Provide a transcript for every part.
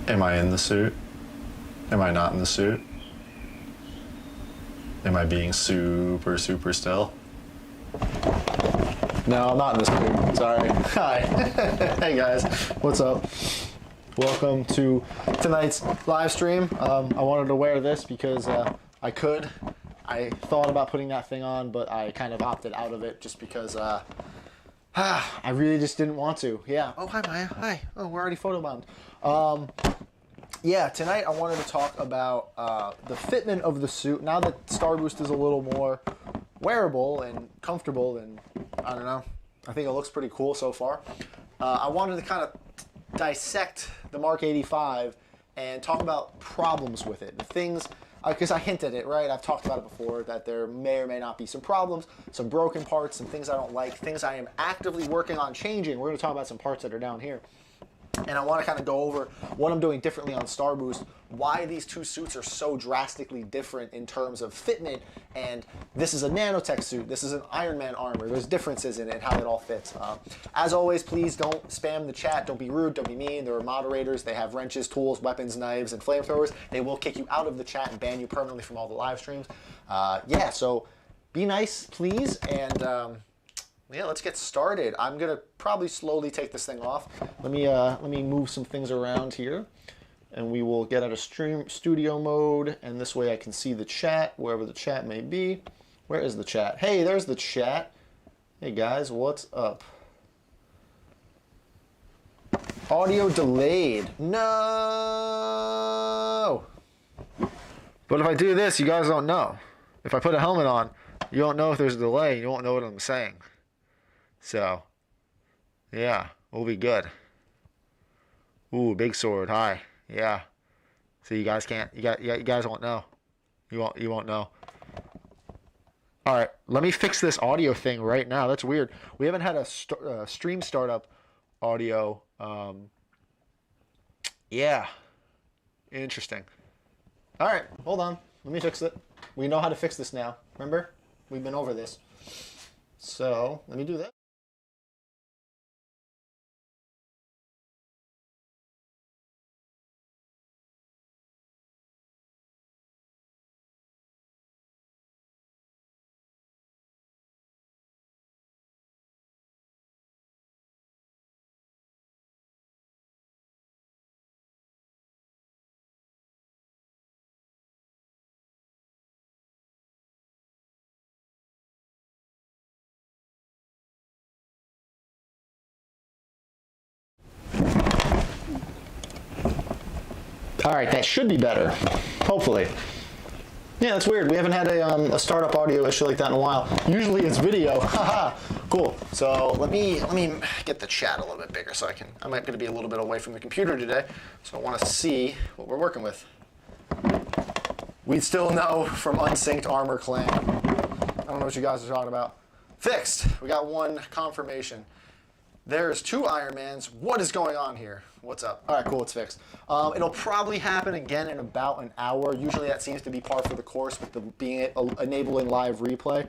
Am I in the suit? Am I not in the suit? Am I being super still? No, I'm not in the suit. Sorry. Hi. Hey guys. What's up? Welcome to tonight's live stream. I wanted to wear this because I could. I thought about putting that thing on, but I kind of opted out of it just because I really just didn't want to. Yeah. Oh, hi, Maya. Hi. Oh, we're already photobombed. Yeah, tonight I wanted to talk about the fitment of the suit. Now that Starboost is a little more wearable and comfortable, and I don't know, I think it looks pretty cool so far. I wanted to kind of dissect the MK85 and talk about problems with it. The things, because I hinted it, right? I've talked about it before, that there may or may not be some problems, some broken parts, some things I don't like, things I am actively working on changing. We're going to talk about some parts that are down here. And I want to kind of go over what I'm doing differently on Starboost, why these two suits are so drastically different in terms of fitment, and this is a nanotech suit, this is an Iron Man armor, there's differences in it, how it all fits. As always, please don't spam the chat, don't be rude, don't be mean. There are moderators, they have wrenches, tools, weapons, knives, and flamethrowers. They will kick you out of the chat and ban you permanently from all the live streams. Yeah, so be nice, please, and yeah, let's get started. I'm gonna probably slowly take this thing off. Let me move some things around here, and we will get out of studio mode, and this way I can see the chat, wherever the chat may be. Where is the chat? Hey, there's the chat. Hey guys, what's up? Audio delayed. No! But if I do this, you guys don't know. If I put a helmet on, you don't know if there's a delay, you won't know what I'm saying. So, yeah, we'll be good. Ooh, big sword. Hi. Yeah. So you guys can't. You guys won't know. You won't know. All right. Let me fix this audio thing right now. That's weird. We haven't had a stream startup audio. Yeah. Interesting. All right. Hold on. Let me fix it. We know how to fix this now. Remember? We've been over this. So let me do that. All right, that should be better, hopefully. Yeah, that's weird. We haven't had a startup audio issue like that in a while. Usually it's video. Haha. Cool. So let me get the chat a little bit bigger so I'm going to be a little bit away from the computer today. So I want to see what we're working with. We still know from Unsynced Armor Clan. I don't know what you guys are talking about. Fixed. We got one confirmation. There's two Iron Mans. What is going on here? What's up? All right, cool, it's fixed. It'll probably happen again in about an hour. Usually that seems to be par for the course with enabling live replay.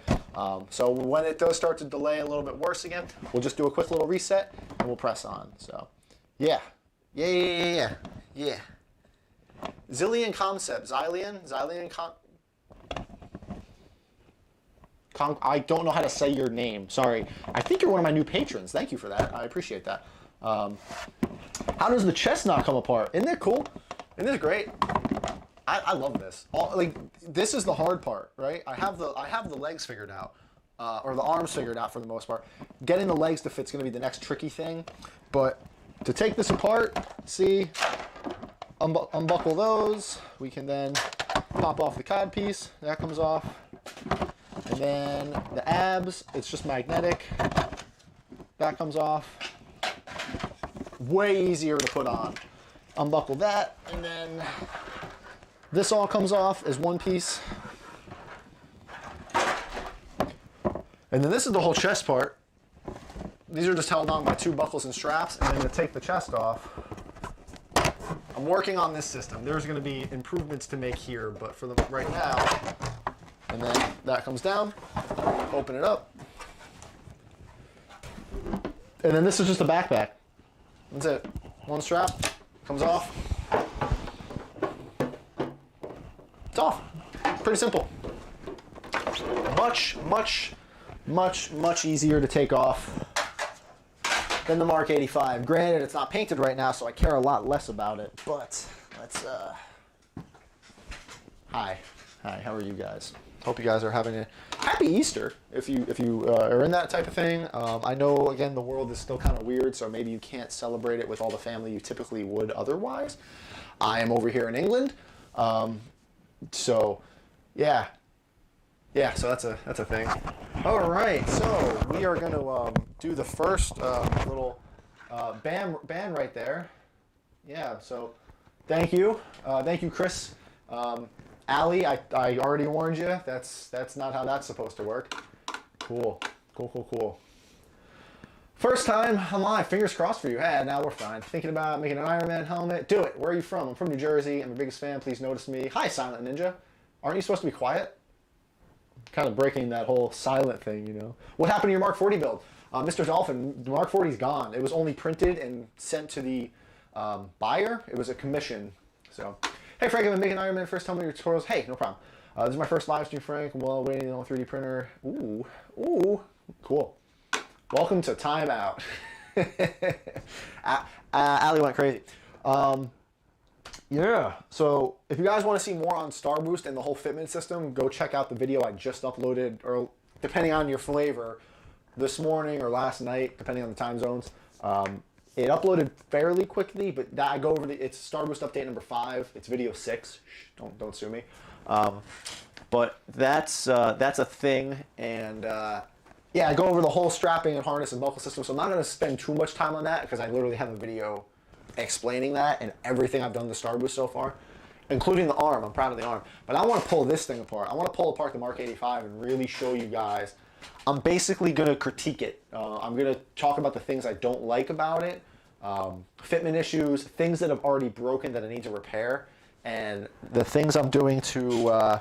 So when it does start to delay a little bit worse again, we'll just do a quick little reset and we'll press on. So, yeah. Yeah. Zillion Concept. Xylian I don't know how to say your name. Sorry. I think you're one of my new patrons. Thank you for that. I appreciate that. How does the chest not come apart? Isn't that cool? Isn't this great? I love this. This is the hard part, right? I have the legs figured out, or the arms figured out for the most part. Getting the legs to fit is going to be the next tricky thing. But to take this apart, see, unbuckle those. We can then pop off the cod piece. That comes off. And then the abs, it's just magnetic. That comes off. Way easier to put on. Unbuckle that, and then this all comes off as one piece. And then this is the whole chest part. These are just held on by two buckles and straps, and then to take the chest off, I'm working on this system. There's going to be improvements to make here, but for the right now, and then that comes down, open it up, and then this is just a backpack. That's it. One strap comes off, It's off. Pretty simple. Much, much, much, much easier to take off than the Mark 85. Granted, it's not painted right now, so I care a lot less about it, but let's, Hi, how are you guys? Hope you guys are having a happy Easter if you are in that type of thing. I know, again, the world is still kind of weird, so maybe you can't celebrate it with all the family you typically would otherwise. I am over here in England, so yeah, so that's a thing. All right, so we are going to do the first little band right there. Yeah, so thank you, Chris. Allie, I already warned you. That's not how that's supposed to work. Cool. First time I'm live. Fingers crossed for you. Hey, now we're fine. Thinking about making an Iron Man helmet. Do it. Where are you from? I'm from New Jersey. I'm your biggest fan. Please notice me. Hi, Silent Ninja. Aren't you supposed to be quiet? Kind of breaking that whole silent thing, you know. What happened to your Mark 40 build? Mr. Dolphin, the Mark 40's gone. It was only printed and sent to the buyer. It was a commission. So, hey Frank, I've been making Iron Man first. Tell me your tutorials. Hey, no problem. This is my first live stream, Frank. I'm well waiting on a 3D printer. Ooh, cool. Welcome to Timeout. Allie went crazy. Yeah, so if you guys want to see more on Starboost and the whole fitment system, go check out the video I just uploaded, or depending on your flavor, this morning or last night, depending on the time zones. It uploaded fairly quickly, but I go over it's Starboost update number 5. It's video 6. Shh, don't sue me. But that's a thing, and yeah, I go over the whole strapping and harness and buckle system. So I'm not going to spend too much time on that because I literally have a video explaining that and everything I've done to Starboost so far, including the arm. I'm proud of the arm, but I want to pull this thing apart. I want to pull apart the Mark 85 and really show you guys. I'm basically going to critique it. I'm going to talk about the things I don't like about it, fitment issues, things that have already broken that I need to repair, and the things I'm doing to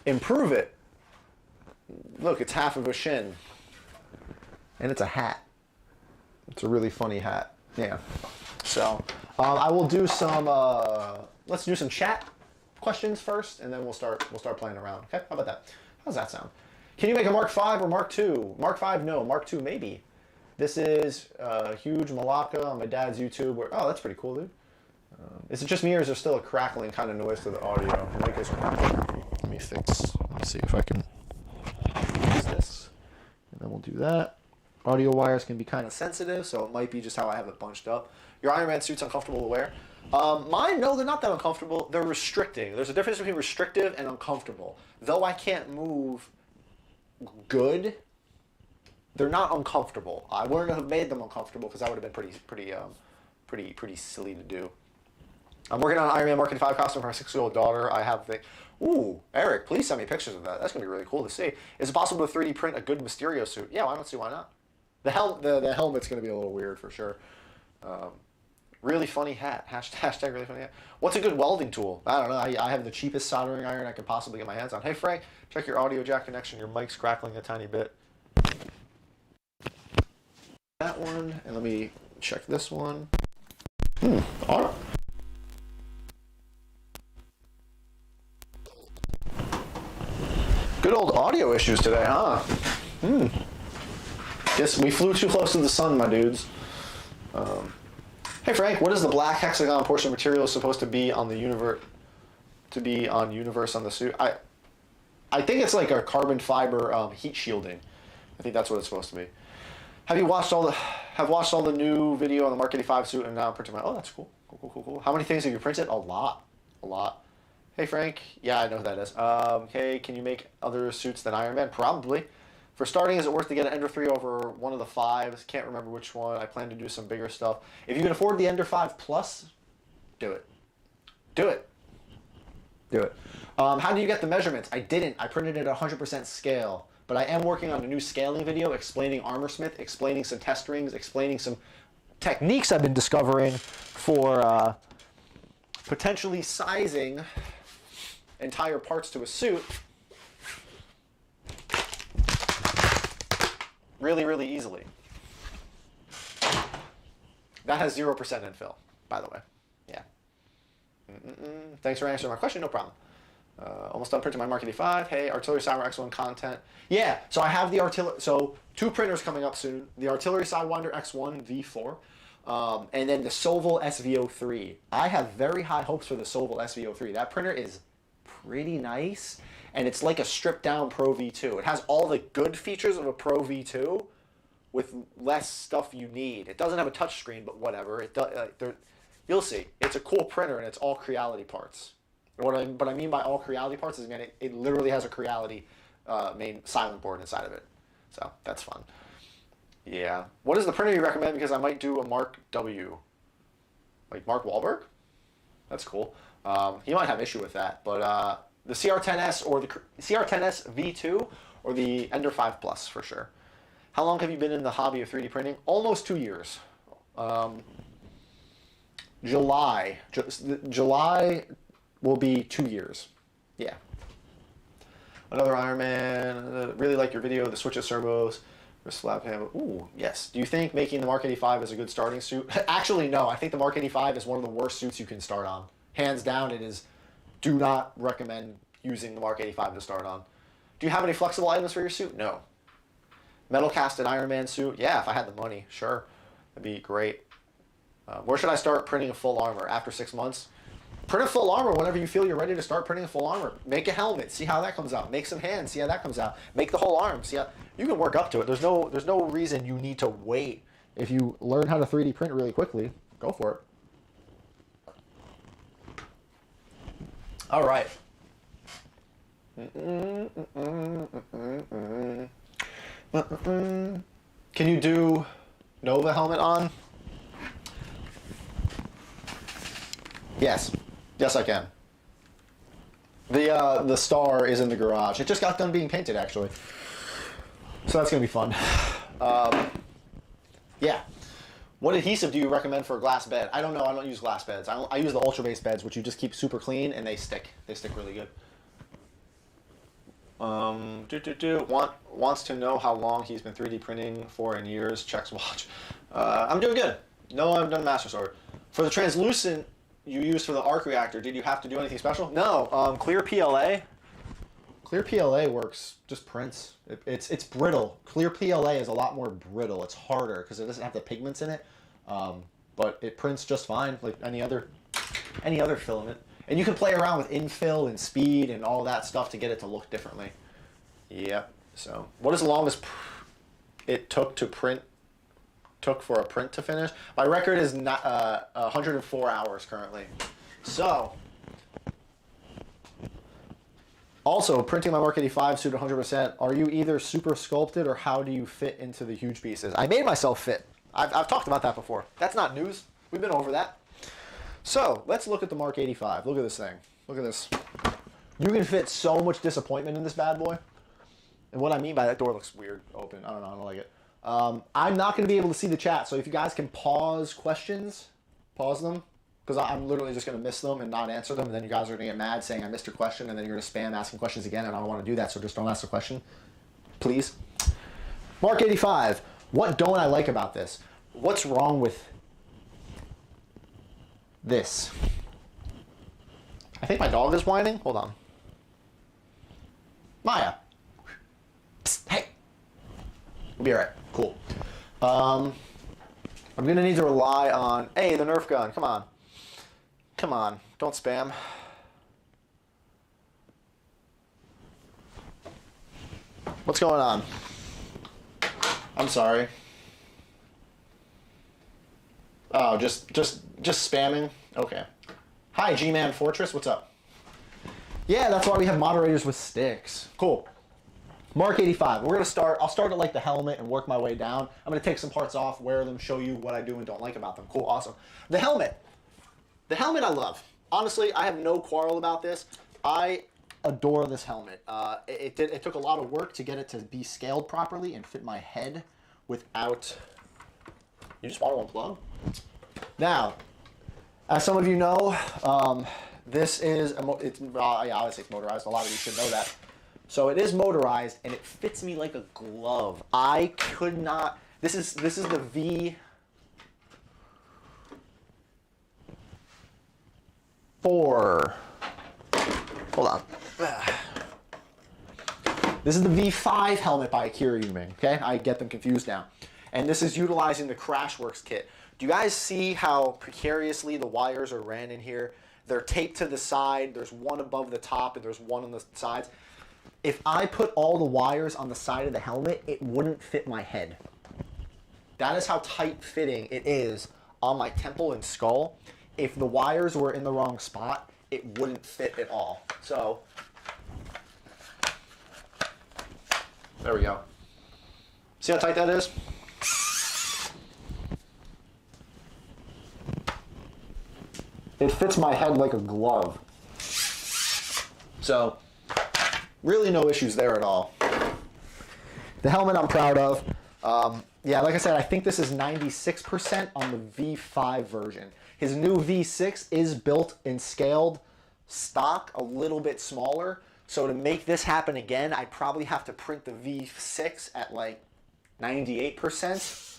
improve it. Look, it's half of a shin, and it's a hat. It's a really funny hat. Yeah. So I will do some. Let's do some chat questions first, and then we'll start playing around. Okay? How about that? How's that sound? Can you make a Mark 5 or Mark 2? Mark 5, no. Mark 2, maybe. This is huge Malacca on my dad's YouTube. Oh, that's pretty cool, dude. Is it just me, or is there still a crackling kind of noise to the audio? Let me fix. Let's see if I can use this, and then we'll do that. Audio wires can be kind of sensitive, so it might be just how I have it bunched up. Your Iron Man suit's uncomfortable to wear? Mine, no, they're not that uncomfortable. They're restricting. There's a difference between restrictive and uncomfortable. Though I can't move good, they're not uncomfortable. I wouldn't have made them uncomfortable because that would have been pretty silly to do. I'm working on an Iron Man Mark 85 costume for my 6-year-old daughter. I have the... Ooh, Eric, please send me pictures of that. That's going to be really cool to see. Is it possible to 3D print a good Mysterio suit? Yeah, I don't see why not. The helmet's going to be a little weird for sure. Really funny hat. Hashtag really funny hat. What's a good welding tool? I don't know. I have the cheapest soldering iron I could possibly get my hands on. Hey, Frank, check your audio jack connection. Your mic's crackling a tiny bit. That one, and let me check this one. All right. Good old audio issues today, huh? Guess we flew too close to the sun, my dudes. Hey Frank, what is the black hexagon portion of material supposed to be on the universe? To be on universe on the suit? I think it's like a carbon fiber heat shielding. I think that's what it's supposed to be. Have watched all the new video on the Mark 85 suit and now printing my... Oh, that's cool. Cool. How many things have you printed? A lot. Hey Frank, yeah, I know who that is. Okay, can you make other suits than Iron Man? Probably. For starting, is it worth to get an Ender 3 over one of the 5s? Can't remember which one. I plan to do some bigger stuff. If you can afford the Ender 5 Plus, do it. Do it. How do you get the measurements? I didn't. I printed it at 100% scale. But I am working on a new scaling video explaining ArmorSmith, explaining some test rings, explaining some techniques I've been discovering for potentially sizing entire parts to a suit really, really easily. That has 0% infill, by the way. Yeah. Thanks for answering my question. No problem. Almost done printing my Mark 85. Hey, Artillery Sidewinder X1 content. Yeah, so I have the artillery. So 2 printers coming up soon. The Artillery Sidewinder X1 V4, and then the Sovol SV03. I have very high hopes for the Sovol SV03. That printer is pretty nice, and it's like a stripped down Pro V2. It has all the good features of a Pro V2 with less stuff you need. It doesn't have a touch screen, but whatever. It does. You'll see. It's a cool printer, and it's all Creality parts. What I mean by all Creality parts is, again, it literally has a Creality main silent board inside of it. So that's fun. Yeah. What is the printer you recommend? Because I might do a Mark W. Like Mark Wahlberg? That's cool. He might have issue with that. But the CR10S or the CR10S V2 or the Ender 5 Plus for sure. How long have you been in the hobby of 3D printing? Almost 2 years. July will be 2 years. Yeah. Another Iron Man. Really like your video. The switches, servos, slap handle. Ooh, yes. Do you think making the Mark 85 is a good starting suit? Actually, no. I think the Mark 85 is one of the worst suits you can start on. Hands down, it is. Do not recommend using the Mark 85 to start on. Do you have any flexible items for your suit? No. Metal casted Iron Man suit? Yeah, if I had the money, sure. That'd be great. Where should I start printing a full armor? After 6 months? Print a full armor whenever you feel you're ready to start printing a full armor. Make a helmet, see how that comes out. Make some hands, see how that comes out. Make the whole arm, see how you can work up to it. There's no reason you need to wait. If you learn how to 3D print really quickly, go for it. All right. Can you do Nova helmet on? Yes. Yes, I can. The star is in the garage. It just got done being painted, actually. So that's going to be fun. Yeah. What adhesive do you recommend for a glass bed? I don't know. I don't use glass beds. I use the Ultra Base beds, which you just keep super clean, and they stick. They stick really good. Wants to know how long he's been 3D printing for in years. Checks watch. I'm doing good. No, I've done Master Sword. For the translucent you used for the arc reactor, did you have to do anything special? No. Clear PLA. Clear PLA works, just prints. It's brittle. Clear PLA is a lot more brittle. It's harder because it doesn't have the pigments in it. But it prints just fine, like any other filament. And you can play around with infill and speed and all that stuff to get it to look differently. Yep. So, what is the longest it took for a print to finish? My record is 104 hours currently. So, also printing my Mark 85 suit 100%. Are you either super sculpted or how do you fit into the huge pieces? I made myself fit. I've talked about that before. That's not news. We've been over that. So, let's look at the Mark 85. Look at this thing. Look at this. You can fit so much disappointment in this bad boy. And what I mean by that door looks weird open. I don't like it. I'm not going to be able to see the chat, so if you guys can pause questions, pause them, because I'm literally just going to miss them and not answer them, and then you guys are going to get mad saying I missed your question, and then you're going to spam asking questions again, and I don't want to do that, so just don't ask the question, please. Mark 85. What don't I like about this? What's wrong with this? I think my dog is whining. Hold on. Maya. Psst, hey. We'll be alright. Cool. I'm going to need to rely on... Hey, the Nerf gun. Come on. Come on. Don't spam. What's going on? I'm sorry. Oh, just spamming? Okay. Hi, G-Man Fortress. What's up? Yeah, that's why we have moderators with sticks. Cool. Mark 85. We're going to start. I'll start at like the helmet and work my way down. I'm going to take some parts off, wear them, show you what I do and don't like about them. Cool. Awesome. The helmet. The helmet I love. Honestly, I have no quarrel about this. I adore this helmet. It took a lot of work to get it to be scaled properly and fit my head without... You just want to unplug? Now, as some of you know, this is obviously it's motorized. A lot of you should know that. So it is motorized, and it fits me like a glove. I could not. This is the V. V4. Hold on. This is the V5 helmet by Akira Yuming, okay? I get them confused now. And this is utilizing the Crashworks kit. Do you guys see how precariously the wires are ran in here? They're taped to the side. There's one above the top and there's one on the sides. If I put all the wires on the side of the helmet, it wouldn't fit my head. That is how tight fitting it is on my temple and skull. If the wires were in the wrong spot, it wouldn't fit at all. So, there we go. See how tight that is? It fits my head like a glove. So, really no issues there at all. The helmet I'm proud of. Yeah, like I said, I think this is 96% on the V5 version. His new V6 is built and scaled stock a little bit smaller. So to make this happen again, I'd probably have to print the V6 at like 98%.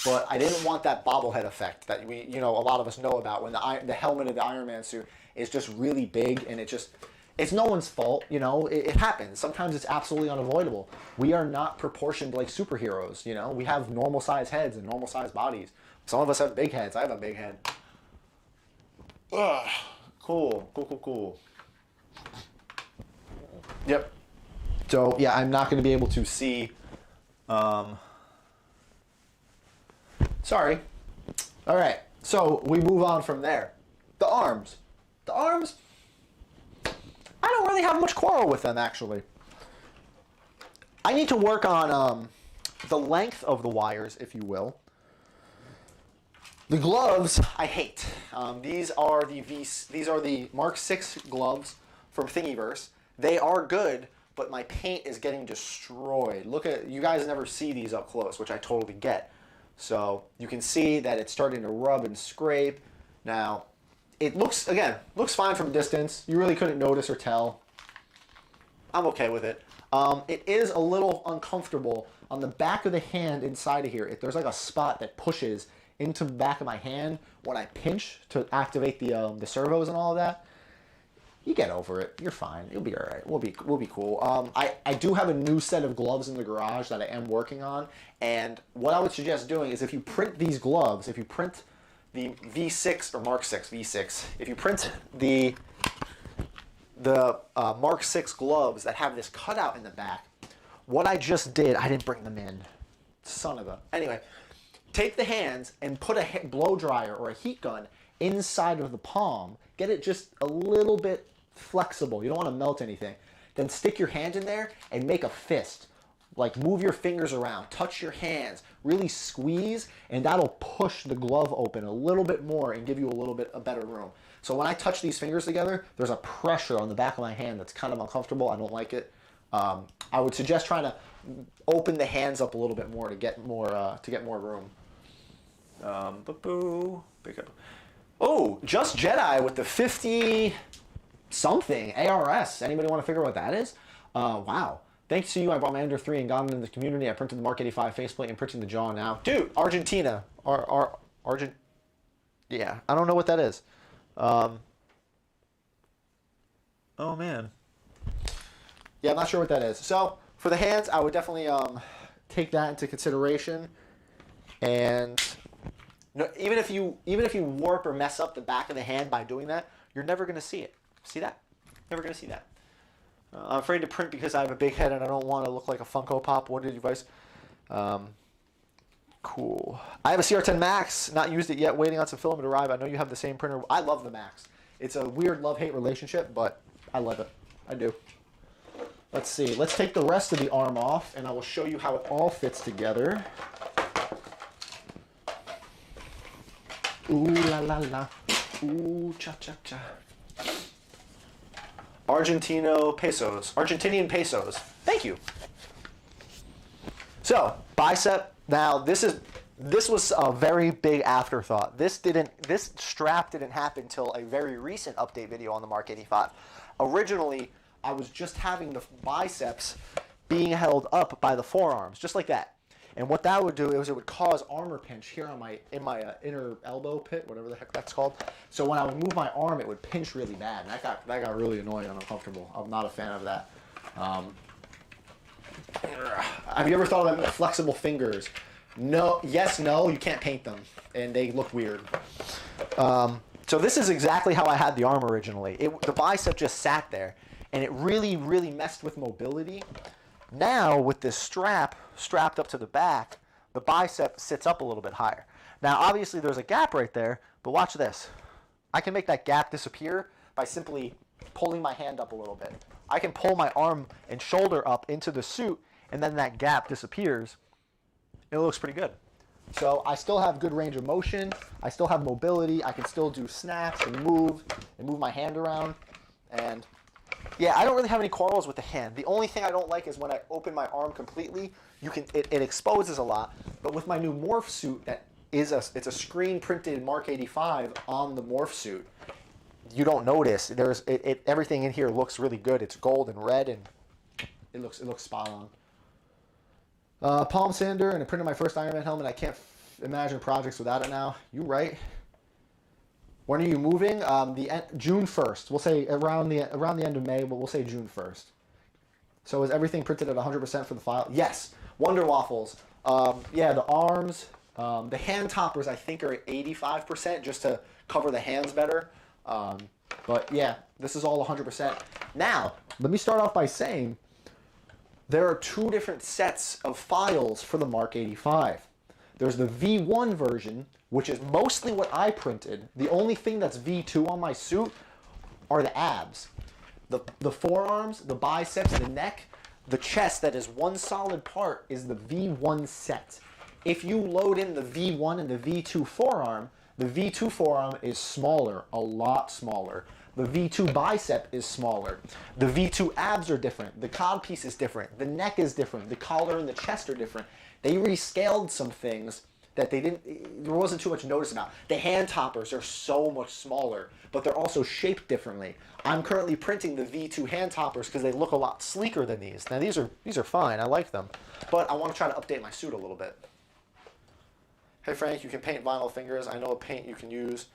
But I didn't want that bobblehead effect that we, a lot of us know about when the helmet of the Iron Man suit is just really big and it's no one's fault, it happens. Sometimes it's absolutely unavoidable. We are not proportioned like superheroes, we have normal size heads and normal size bodies. Some of us have big heads. I have a big head. Ugh. Cool. Yep. So yeah, I'm not going to be able to see, sorry. All right, so we move on from there. The arms. I don't really have much quarrel with them, actually. I need to work on the length of the wires, if you will. The gloves, I hate. These are the Mark 6 gloves from Thingiverse. They are good, but my paint is getting destroyed. You guys never see these up close, which I totally get. So you can see that it's starting to rub and scrape. Now, it looks fine from a distance. You really couldn't notice or tell. I'm okay with it. It is a little uncomfortable on the back of the hand inside of here. There's like a spot that pushes into the back of my hand when I pinch to activate the servos and all of that. You get over it. You're fine. You'll be all right. We'll be cool. I do have a new set of gloves in the garage that I am working on, and what I would suggest doing is if you print these gloves, if you print the V6 or Mark 6 V6, if you print the Mark 6 gloves that have this cutout in the back, what I just did, I didn't bring them in. Son of a. Anyway, take the hands and put a blow dryer or a heat gun inside of the palm. Get it just a little bit flexible. You don't want to melt anything. Then stick your hand in there and make a fist. Like move your fingers around, touch your hands, really squeeze, and that'll push the glove open a little bit more and give you a better room. So when I touch these fingers together, there's a pressure on the back of my hand that's kind of uncomfortable. I don't like it. I would suggest trying to open the hands up a little bit more to get more room. Oh, Just Jedi with the 50 something ARS. Anybody want to figure out what that is? Wow. Thanks to you, I bought my Ender 3 and got it in the community. I printed the Mark 85 faceplate and printing the jaw now. Dude, Argentina. Yeah, I don't know what that is. Oh, man. Yeah, I'm not sure what that is. So, for the hands, I would definitely take that into consideration. And even if you warp or mess up the back of the hand by doing that, you're never going to see it. See that? Never going to see that. I'm afraid to print because I have a big head and I don't want to look like a Funko Pop. What did you guys? Cool. I have a CR10 Max. Not used it yet. Waiting on some filament to arrive. I know you have the same printer. I love the Max. It's a weird love-hate relationship, but I love it. I do. Let's see. Let's take the rest of the arm off, and I will show you how it all fits together. Ooh la la la. Ooh cha cha cha. Argentinian pesos. Thank you. So, bicep. Now, this was a very big afterthought. This strap didn't happen until a very recent update video on the Mark 85. Originally, I was just having the biceps being held up by the forearms, just like that. And what that would do is it would cause armor pinch here on my inner elbow pit, whatever the heck that's called. So when I would move my arm, it would pinch really bad, and that got really annoying and uncomfortable. I'm not a fan of that. Have you ever thought of having flexible fingers? No. Yes, no. You can't paint them, and they look weird. So this is exactly how I had the arm originally. The bicep just sat there, and it really, really messed with mobility. Now, with this strap strapped up to the back, the bicep sits up a little bit higher. Now, obviously, there's a gap right there, but watch this. I can make that gap disappear by simply pulling my hand up a little bit. I can pull my arm and shoulder up into the suit, and then that gap disappears. It looks pretty good. So I still have good range of motion. I still have mobility. I can still do snaps and move my hand around. And yeah, I don't really have any quarrels with the hand. The only thing I don't like is when I open my arm completely, it exposes a lot. But with my new morph suit, it's a screen printed Mark 85 on the morph suit. You don't notice. Everything in here looks really good. It's gold and red, and it looks spot on. Palm sander, and I printed my first Iron Man helmet. I can't imagine projects without it now. You right. When are you moving? June 1st. We'll say around the end of May, but we'll say June 1st. So is everything printed at 100% for the file? Yes. Wonder Waffles. Yeah, the arms. The hand toppers, I think, are at 85% just to cover the hands better. But yeah, this is all 100%. Now, let me start off by saying there are two different sets of files for the Mark 85. There's the V1 version, which is mostly what I printed. The only thing that's V2 on my suit are the abs. The forearms, the biceps, the neck, the chest that is one solid part is the V1 set. If you load in the V1 and the V2 forearm, the V2 forearm is smaller, a lot smaller. The V2 bicep is smaller. The V2 abs are different. The codpiece is different. The neck is different. The collar and the chest are different. They rescaled some things that there wasn't too much notice about. The hand toppers are so much smaller, but they're also shaped differently. I'm currently printing the V2 hand toppers because they look a lot sleeker than these. Now these are fine. I like them, but I want to try to update my suit a little bit. Hey Frank, you can paint vinyl fingers. I know a paint you can use.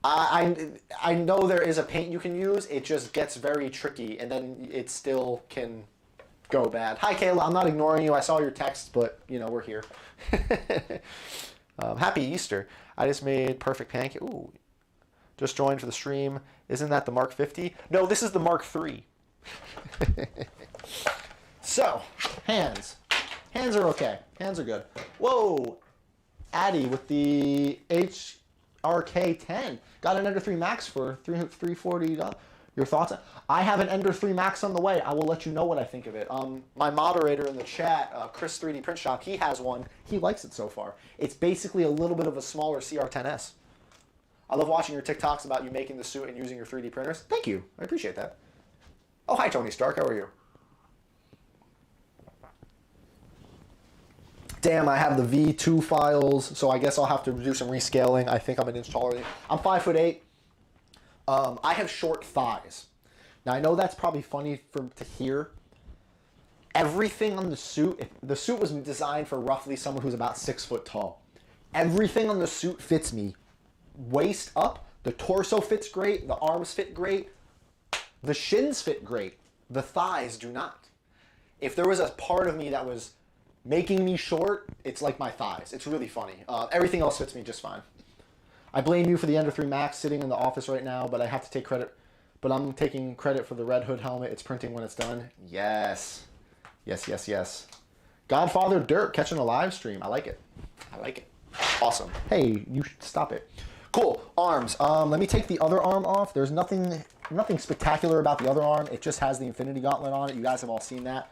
I know there is a paint you can use. It just gets very tricky, and then it still can go bad. Hi Kayla, I'm not ignoring you. I saw your text, but you know we're here. Happy Easter. I just made perfect pancake. Ooh, just joined for the stream. Isn't that the Mark 50? No, this is the Mark 3. So, hands. Hands are okay. Hands are good. Whoa, Addy with the HRK10. Got an Ender 3 Max for $340. Your thoughts? I have an Ender 3 Max on the way. I will let you know what I think of it. My moderator in the chat, Chris 3D Print Shop, he has one. He likes it so far. It's basically a little bit of a smaller CR10S. I love watching your TikToks about you making the suit and using your 3D printers. Thank you. I appreciate that. Oh, hi, Tony Stark. How are you? Damn, I have the V2 files, so I guess I'll have to do some rescaling. I think I'm an inch taller than you. I'm 5'8". I have short thighs. Now, I know that's probably funny to hear. Everything on the suit was designed for roughly someone who's about 6 foot tall. Everything on the suit fits me. Waist up, the torso fits great, the arms fit great, the shins fit great, the thighs do not. If there was a part of me that was making me short, it's like my thighs. It's really funny. Everything else fits me just fine. I blame you for the Ender 3 Max sitting in the office right now, but I have to take credit. But I'm taking credit for the Red Hood helmet. It's printing when it's done. Yes. Yes, yes, yes. Godfather Dirt catching a live stream. I like it. I like it. Awesome. Hey, you should stop it. Cool. Arms. Let me take the other arm off. There's nothing spectacular about the other arm. It just has the Infinity Gauntlet on it. You guys have all seen that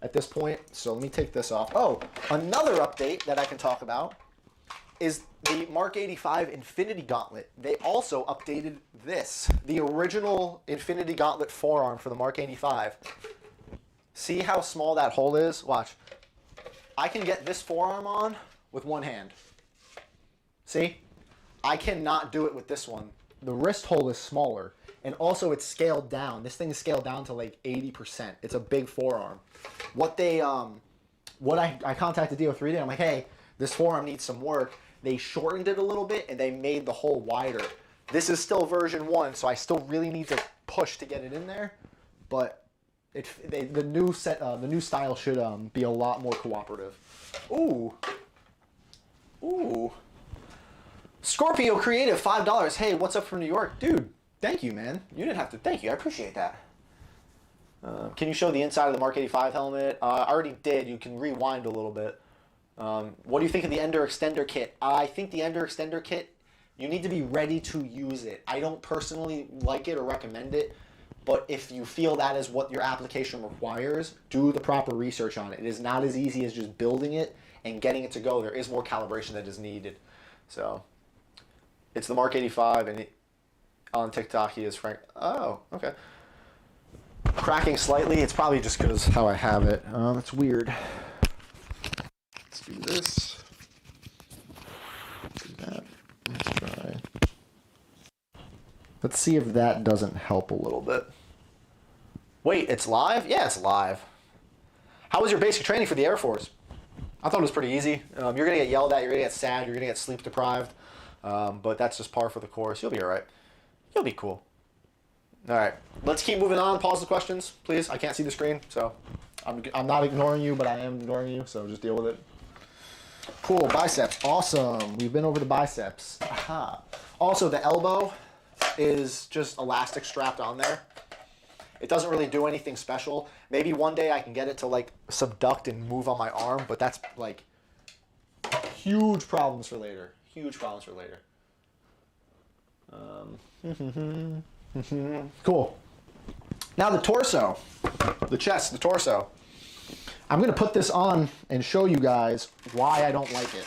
at this point. So let me take this off. Oh, another update that I can talk about is the Mark 85 Infinity Gauntlet. They also updated this, the original Infinity Gauntlet forearm for the Mark 85. See how small that hole is? Watch. I can get this forearm on with one hand. See? I cannot do it with this one. The wrist hole is smaller, and also it's scaled down. This thing is scaled down to like 80%. It's a big forearm. What they what I contacted DO3D. I'm like, hey, this forearm needs some work. They shortened it a little bit and they made the hole wider. This is still version 1, so I still really need to push to get it in there. But the new style should be a lot more cooperative. Ooh. Ooh. Scorpio Creative, $5. Hey, what's up from New York? Dude, thank you, man. You didn't have to. Thank you. I appreciate that. Can you show the inside of the Mark 85 helmet? I already did. You can rewind a little bit. What do you think of the Ender Extender Kit? I think the Ender Extender Kit, you need to be ready to use it. I don't personally like it or recommend it, but if you feel that is what your application requires, do the proper research on it. It is not as easy as just building it and getting it to go. There is more calibration that is needed. So, it's the Mark 85, and on TikTok he is Frank. Oh, okay. Cracking slightly. It's probably just because how I have it. It's weird. Let's do this. Do that. Let's try. Let's see if that doesn't help a little bit. Wait, it's live? Yeah, it's live. How was your basic training for the Air Force? I thought it was pretty easy. You're going to get yelled at, you're going to get sad, you're going to get sleep deprived. But that's just par for the course. You'll be all right. You'll be cool. All right, let's keep moving on. Pause the questions, please. I can't see the screen, so I'm not ignoring you, but I am ignoring you, so just deal with it. Cool, biceps, awesome. We've been over the biceps. Aha. Also, the elbow is just elastic strapped on there. It doesn't really do anything special. Maybe one day I can get it to like subduct and move on my arm, but that's like huge problems for later. Huge problems for later. Cool. Now the torso, the chest, the torso. I'm going to put this on and show you guys why I don't like it.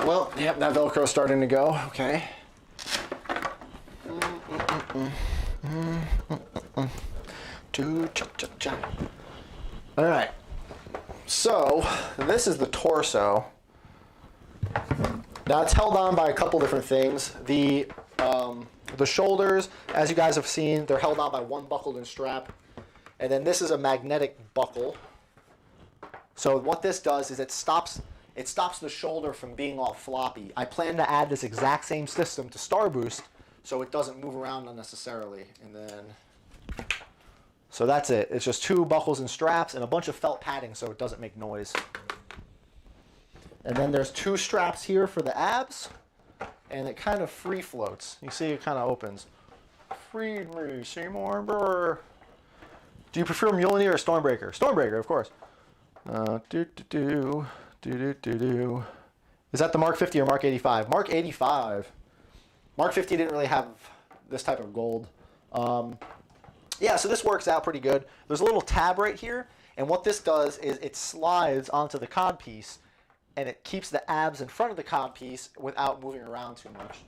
Well, yep, that Velcro's starting to go. Okay. All right. So this is the torso. Now it's held on by a couple different things. The shoulders, as you guys have seen, they're held on by one buckled in strap. And then this is a magnetic buckle. So what this does is it stops the shoulder from being all floppy. I plan to add this exact same system to Starboost so it doesn't move around unnecessarily. And then, so that's it. It's just two buckles and straps and a bunch of felt padding so it doesn't make noise. And then there's two straps here for the abs, and it kind of free floats. You see it kind of opens. Free me, Seymour. Brr. Do you prefer Mjolnir or Stormbreaker? Stormbreaker, of course. Is that the Mark 50 or Mark 85? Mark 85. Mark 50 didn't really have this type of gold. Yeah, so this works out pretty good. There's a little tab right here, and what this does is it slides onto the cod piece, and it keeps the abs in front of the cod piece without moving around too much.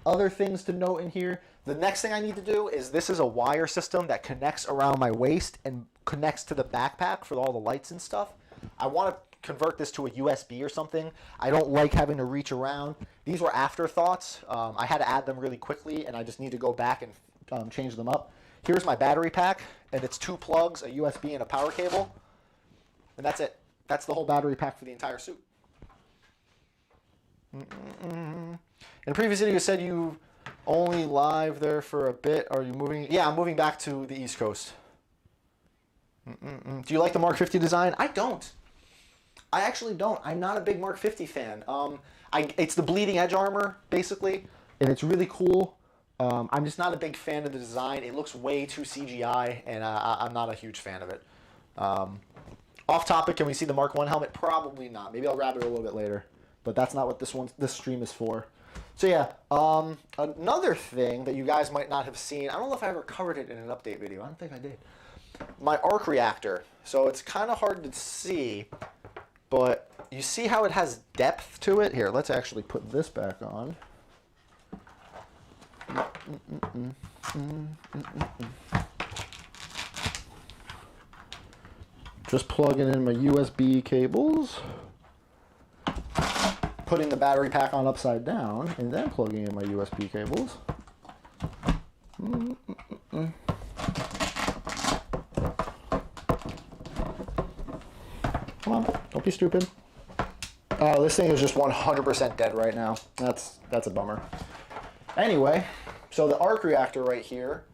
Other things to note in here, the next thing I need to do is this is a wire system that connects around my waist and connects to the backpack for all the lights and stuff. I want to convert this to a USB or something. I don't like having to reach around. These were afterthoughts. I had to add them really quickly, and I just need to go back and change them up. Here's my battery pack, and it's two plugs, a USB, and a power cable. And that's it. That's the whole battery pack for the entire suit. In a previous video, you said you only live there for a bit. Are you moving? Yeah, I'm moving back to the East Coast. Do you like the Mark 50 design? I don't. I actually don't. I'm not a big Mark 50 fan. It's the bleeding edge armor, basically, and it's really cool. I'm just not a big fan of the design. It looks way too CGI, and I'm not a huge fan of it. Off topic, can we see the Mark 1 helmet? Probably not. Maybe I'll grab it a little bit later. But that's not what this stream is for. So yeah, another thing that you guys might not have seen, I don't know if I ever covered it in an update video. I don't think I did. My arc reactor. So it's kind of hard to see, but you see how it has depth to it? Here, let's actually put this back on. Just plugging in my USB cables. Putting the battery pack on upside down, and then plugging in my USB cables. Come on, don't be stupid. This thing is just 100% dead right now. That's a bummer. Anyway, so the arc reactor right here,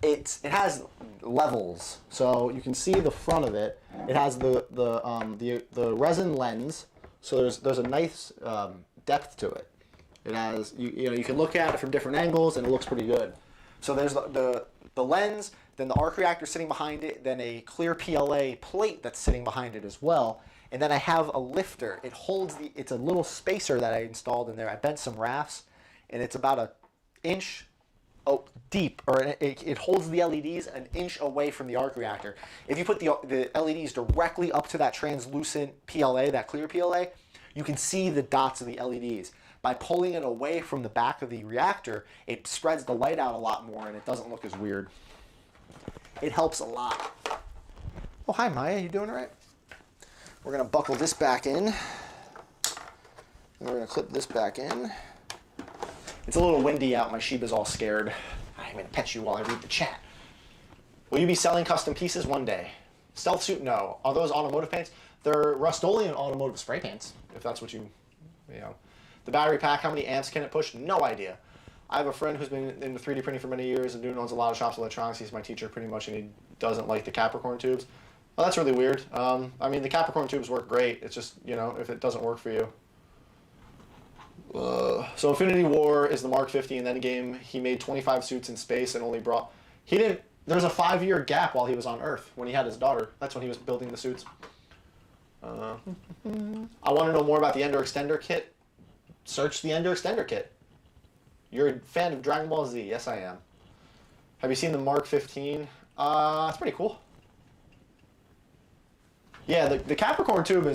it has levels. So you can see the front of it. It has the resin lens. So there's a nice depth to it. It has you can look at it from different angles and it looks pretty good. So there's the lens, then the arc reactor sitting behind it, then a clear PLA plate that's sitting behind it as well. And then I have a lifter. It holds it's a little spacer that I installed in there. I bent some rafts, and it's about an inch deep, or it holds the LEDs an inch away from the arc reactor. If you put the LEDs directly up to that translucent PLA, that clear PLA, you can see the dots of the LEDs. By pulling it away from the back of the reactor, it spreads the light out a lot more, and it doesn't look as weird. It helps a lot. Oh, hi, Maya. You doing all right? We're going to buckle this back in. And we're going to clip this back in. It's a little windy out. My Shiba's all scared. I'm going to pet you while I read the chat. Will you be selling custom pieces one day? Stealth suit? No. Are those automotive paints? They're Rust-Oleum automotive spray paints, if that's what you know. The battery pack, how many amps can it push? No idea. I have a friend who's been into 3D printing for many years and owns a lot of shops electronics. He's my teacher pretty much, and he doesn't like the Capricorn tubes. Well, that's really weird. I mean, the Capricorn tubes work great. It's just, if it doesn't work for you. So Infinity War is the Mark 50 in Endgame. He made 25 suits in space and only brought... There's a 5-year gap while he was on Earth when he had his daughter. That's when he was building the suits. I want to know more about the Ender Extender kit. Search the Ender Extender kit. You're a fan of Dragon Ball Z. Yes, I am. Have you seen the Mark 15? It's pretty cool. Yeah, the Capricorn tube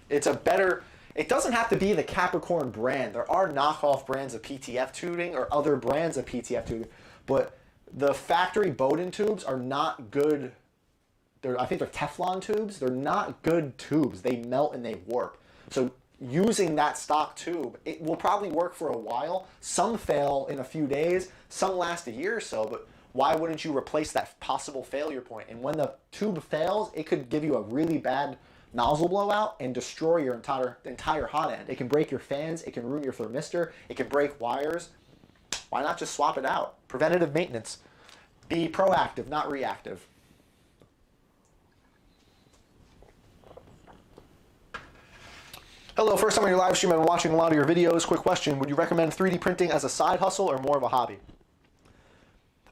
it's a better... It doesn't have to be the Capricorn brand. There are knockoff brands of PTF tubing or other brands of PTF tubing, but the factory Bowden tubes are not good. I think they're Teflon tubes. They're not good tubes. They melt and they warp. So using that stock tube, it will probably work for a while. Some fail in a few days. Some last a year or so, but why wouldn't you replace that possible failure point? And when the tube fails, it could give you a really bad nozzle blowout and destroy your entire hot end. It can break your fans. It can ruin your thermistor. It can break wires. Why not just swap it out? Preventative maintenance. Be proactive, not reactive. Hello, first time on your live stream. I've been watching a lot of your videos. Quick question. Would you recommend 3D printing as a side hustle or more of a hobby?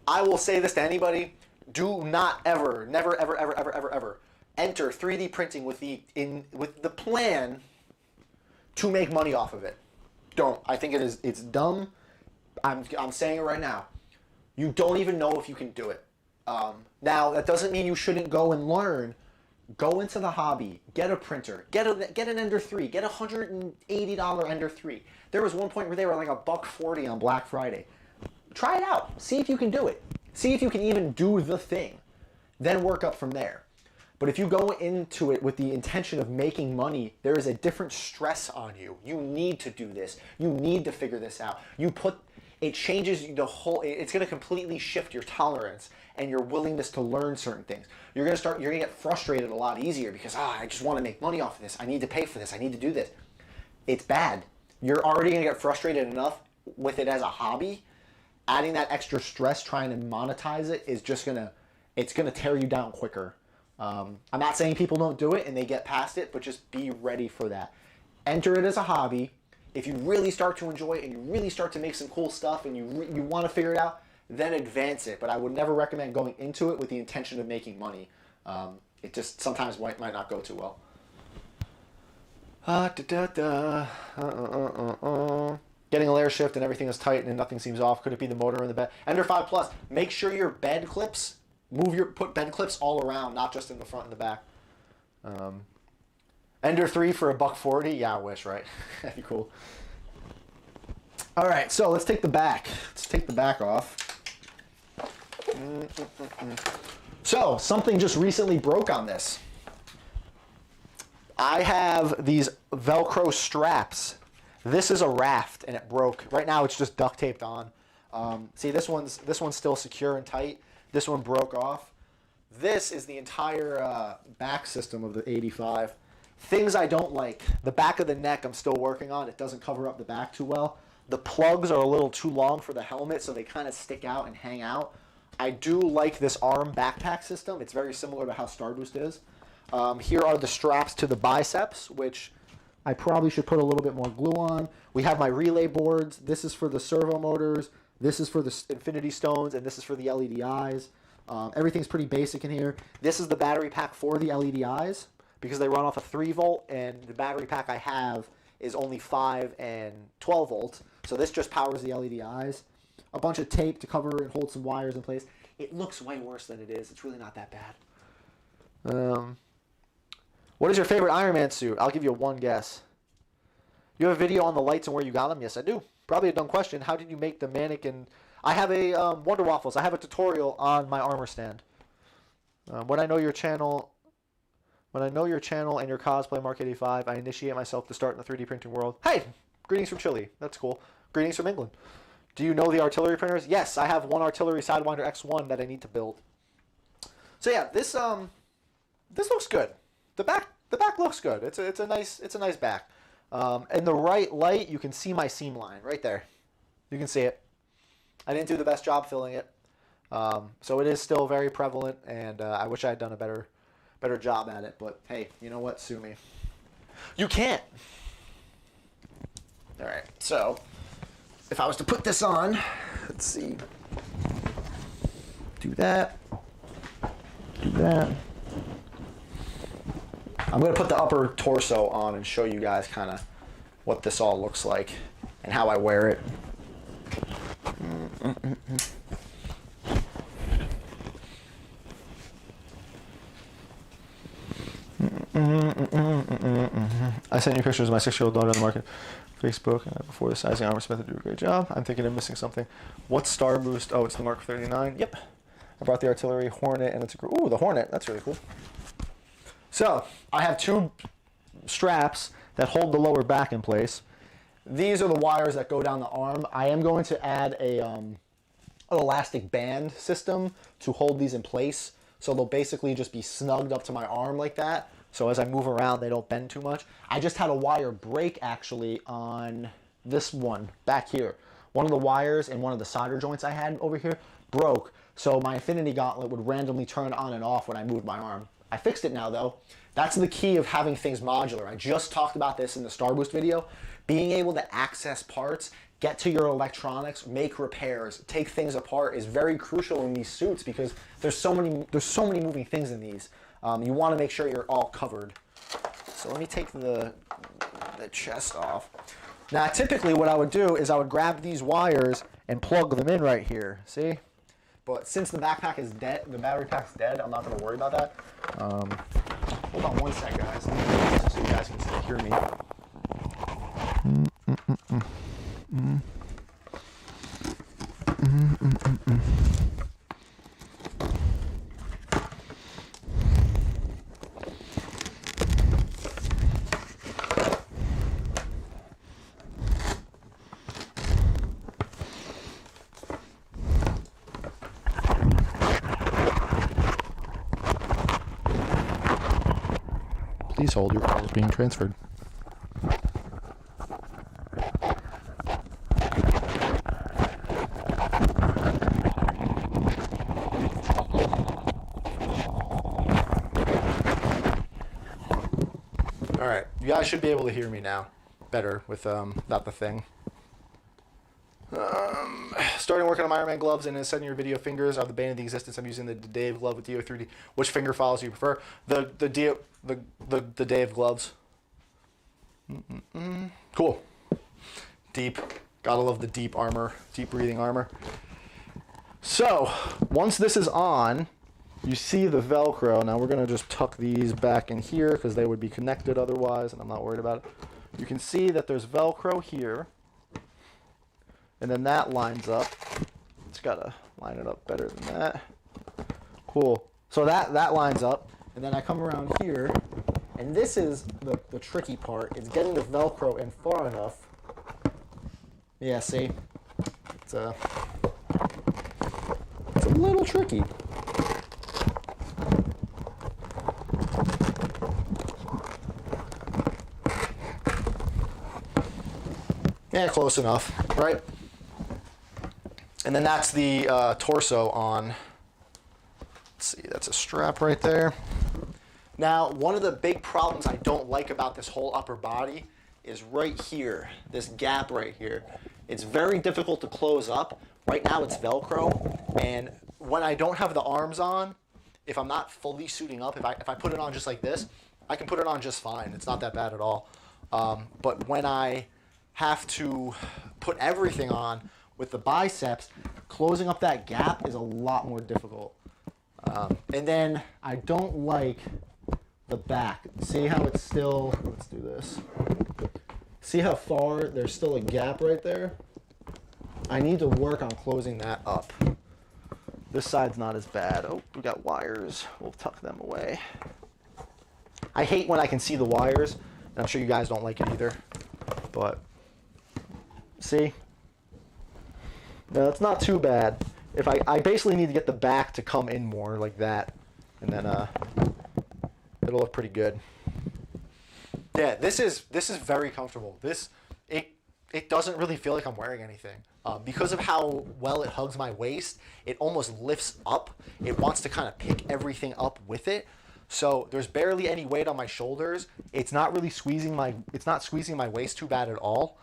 I will say this to anybody. Do not ever, never, ever, ever, ever, ever, ever enter 3D printing with the plan to make money off of it. Don't. I think it's dumb. I'm saying it right now. You don't even know if you can do it. Now, that doesn't mean you shouldn't go and learn. Go into the hobby. Get a printer. Get an Ender 3. Get a $180 Ender 3. There was one point where they were like $140 on Black Friday. Try it out. See if you can do it. See if you can even do the thing. Then work up from there. But if you go into it with the intention of making money, there is a different stress on you. You need to do this. You need to figure this out. It changes the whole, it's going to completely shift your tolerance and your willingness to learn certain things. You're going to get frustrated a lot easier because, I just want to make money off of this. I need to pay for this. I need to do this. It's bad. You're already going to get frustrated enough with it as a hobby. Adding that extra stress trying to monetize it is just it's going to tear you down quicker. I'm not saying people don't do it and they get past it, but just be ready for that. Enter it as a hobby. If you really start to enjoy it and you really start to make some cool stuff and you want to figure it out, then advance it. But I would never recommend going into it with the intention of making money. It just sometimes might not go too well. Getting a layer shift and everything is tight and nothing seems off. Could it be the motor in the bed? Ender 5 Plus. Make sure your bed clips, put bed clips all around, not just in the front and the back. Ender 3 for $140. Yeah, I wish, right? That'd be cool. All right, so let's take the back. Let's take the back off. So something just recently broke on this. I have these Velcro straps. This is a raft and it broke. Right now it's just duct taped on. See, this one's still secure and tight. This one broke off. This is the entire back system of the 85. Things I don't like. The back of the neck I'm still working on. It doesn't cover up the back too well. The plugs are a little too long for the helmet, so they kind of stick out and hang out. I do like this arm backpack system. It's very similar to how Starboost is. Here are the straps to the biceps, which I probably should put a little bit more glue on. We have my relay boards. This is for the servo motors. This is for the infinity stones, and this is for the LED eyes. Everything's pretty basic in here. This is the battery pack for the LED eyes because they run off a 3 volt, and the battery pack I have is only 5 and 12 volts. So this just powers the LED eyes. A bunch of tape to cover and hold some wires in place. It looks way worse than it is. It's really not that bad. What is your favorite Iron Man suit? I'll give you one guess. You have a video on the lights and where you got them? Yes, I do. Probably a dumb question. How did you make the mannequin? I have a Wonder Waffles. I have a tutorial on my armor stand. When I know your channel and your cosplay, MK85, I initiate myself to start in the 3D printing world. Hey, greetings from Chile. That's cool. Greetings from England. Do you know the artillery printers? Yes, I have one artillery Sidewinder X1 that I need to build. So yeah, this looks good. The back looks good. It's a nice back. In the right light, you can see my seam line right there. You can see it. I didn't do the best job filling it, so it is still very prevalent, and I wish I had done a better job at it. But hey, you know what? Sue me. You can't. All right. So if I was to put this on, let's see. Do that. Do that. I'm going to put the upper torso on and show you guys kind of what this all looks like and how I wear it. I sent you pictures of my 6-year-old daughter on the market. Facebook, before the sizing armor Smith did a great job. I'm thinking I'm missing something. What's Starboost? Oh, it's the Mark 39. Yep. I brought the artillery Hornet, and it's a ooh, the Hornet. That's really cool. So I have 2 straps that hold the lower back in place. These are the wires that go down the arm. I am going to add an elastic band system to hold these in place. So they'll basically just be snugged up to my arm like that. So as I move around, they don't bend too much. I just had a wire break actually on this one back here. One of the wires in one of the solder joints I had over here broke. So my infinity gauntlet would randomly turn on and off when I moved my arm. I fixed it now though. That's the key of having things modular. I just talked about this in the Starboost video. Being able to access parts, get to your electronics, make repairs, take things apart is very crucial in these suits because there's so many moving things in these. You want to make sure you're all covered. So let me take the chest off. Now typically what I would do is I would grab these wires and plug them in right here. See? But since the backpack is dead, the battery pack's dead, I'm not going to worry about that. Hold on one sec, guys. So you guys can still hear me. Please hold, your call is being transferred. All right, you guys should be able to hear me now better without the thing. Starting working on my Iron Man gloves and setting your video fingers are the bane of the existence. I'm using the Dave glove with DO3D. Which finger files do you prefer? The Dave gloves. Cool. Deep. Gotta love the deep armor, deep breathing armor. So once this is on, you see the Velcro. Now we're gonna just tuck these back in here because they would be connected otherwise, and I'm not worried about it. You can see that there's Velcro here. And then that lines up. It's got to line it up better than that. Cool. So that lines up. And then I come around here. And this is the tricky part. It's getting the Velcro in far enough. Yeah, see? It's a little tricky. Yeah, close enough, right? And then that's the torso on. Let's see, that's a strap right there. Now, one of the big problems I don't like about this whole upper body is right here, this gap right here. It's very difficult to close up. Right now it's Velcro, and when I don't have the arms on, if I'm not fully suiting up, if I put it on just like this, I can put it on just fine. It's not that bad at all. But when I have to put everything on with the biceps, closing up that gap is a lot more difficult. And then I don't like the back. See how it's still, let's do this. See how far there's still a gap right there? I need to work on closing that up. This side's not as bad. Oh, we got wires. We'll tuck them away. I hate when I can see the wires, and I'm sure you guys don't like it either. But, see? No, it's not too bad. If I basically need to get the back to come in more like that, and then it'll look pretty good. Yeah, this is very comfortable. It doesn't really feel like I'm wearing anything. Because of how well it hugs my waist, it almost lifts up. It wants to kind of pick everything up with it. So there's barely any weight on my shoulders. It's not really squeezing my waist too bad at all.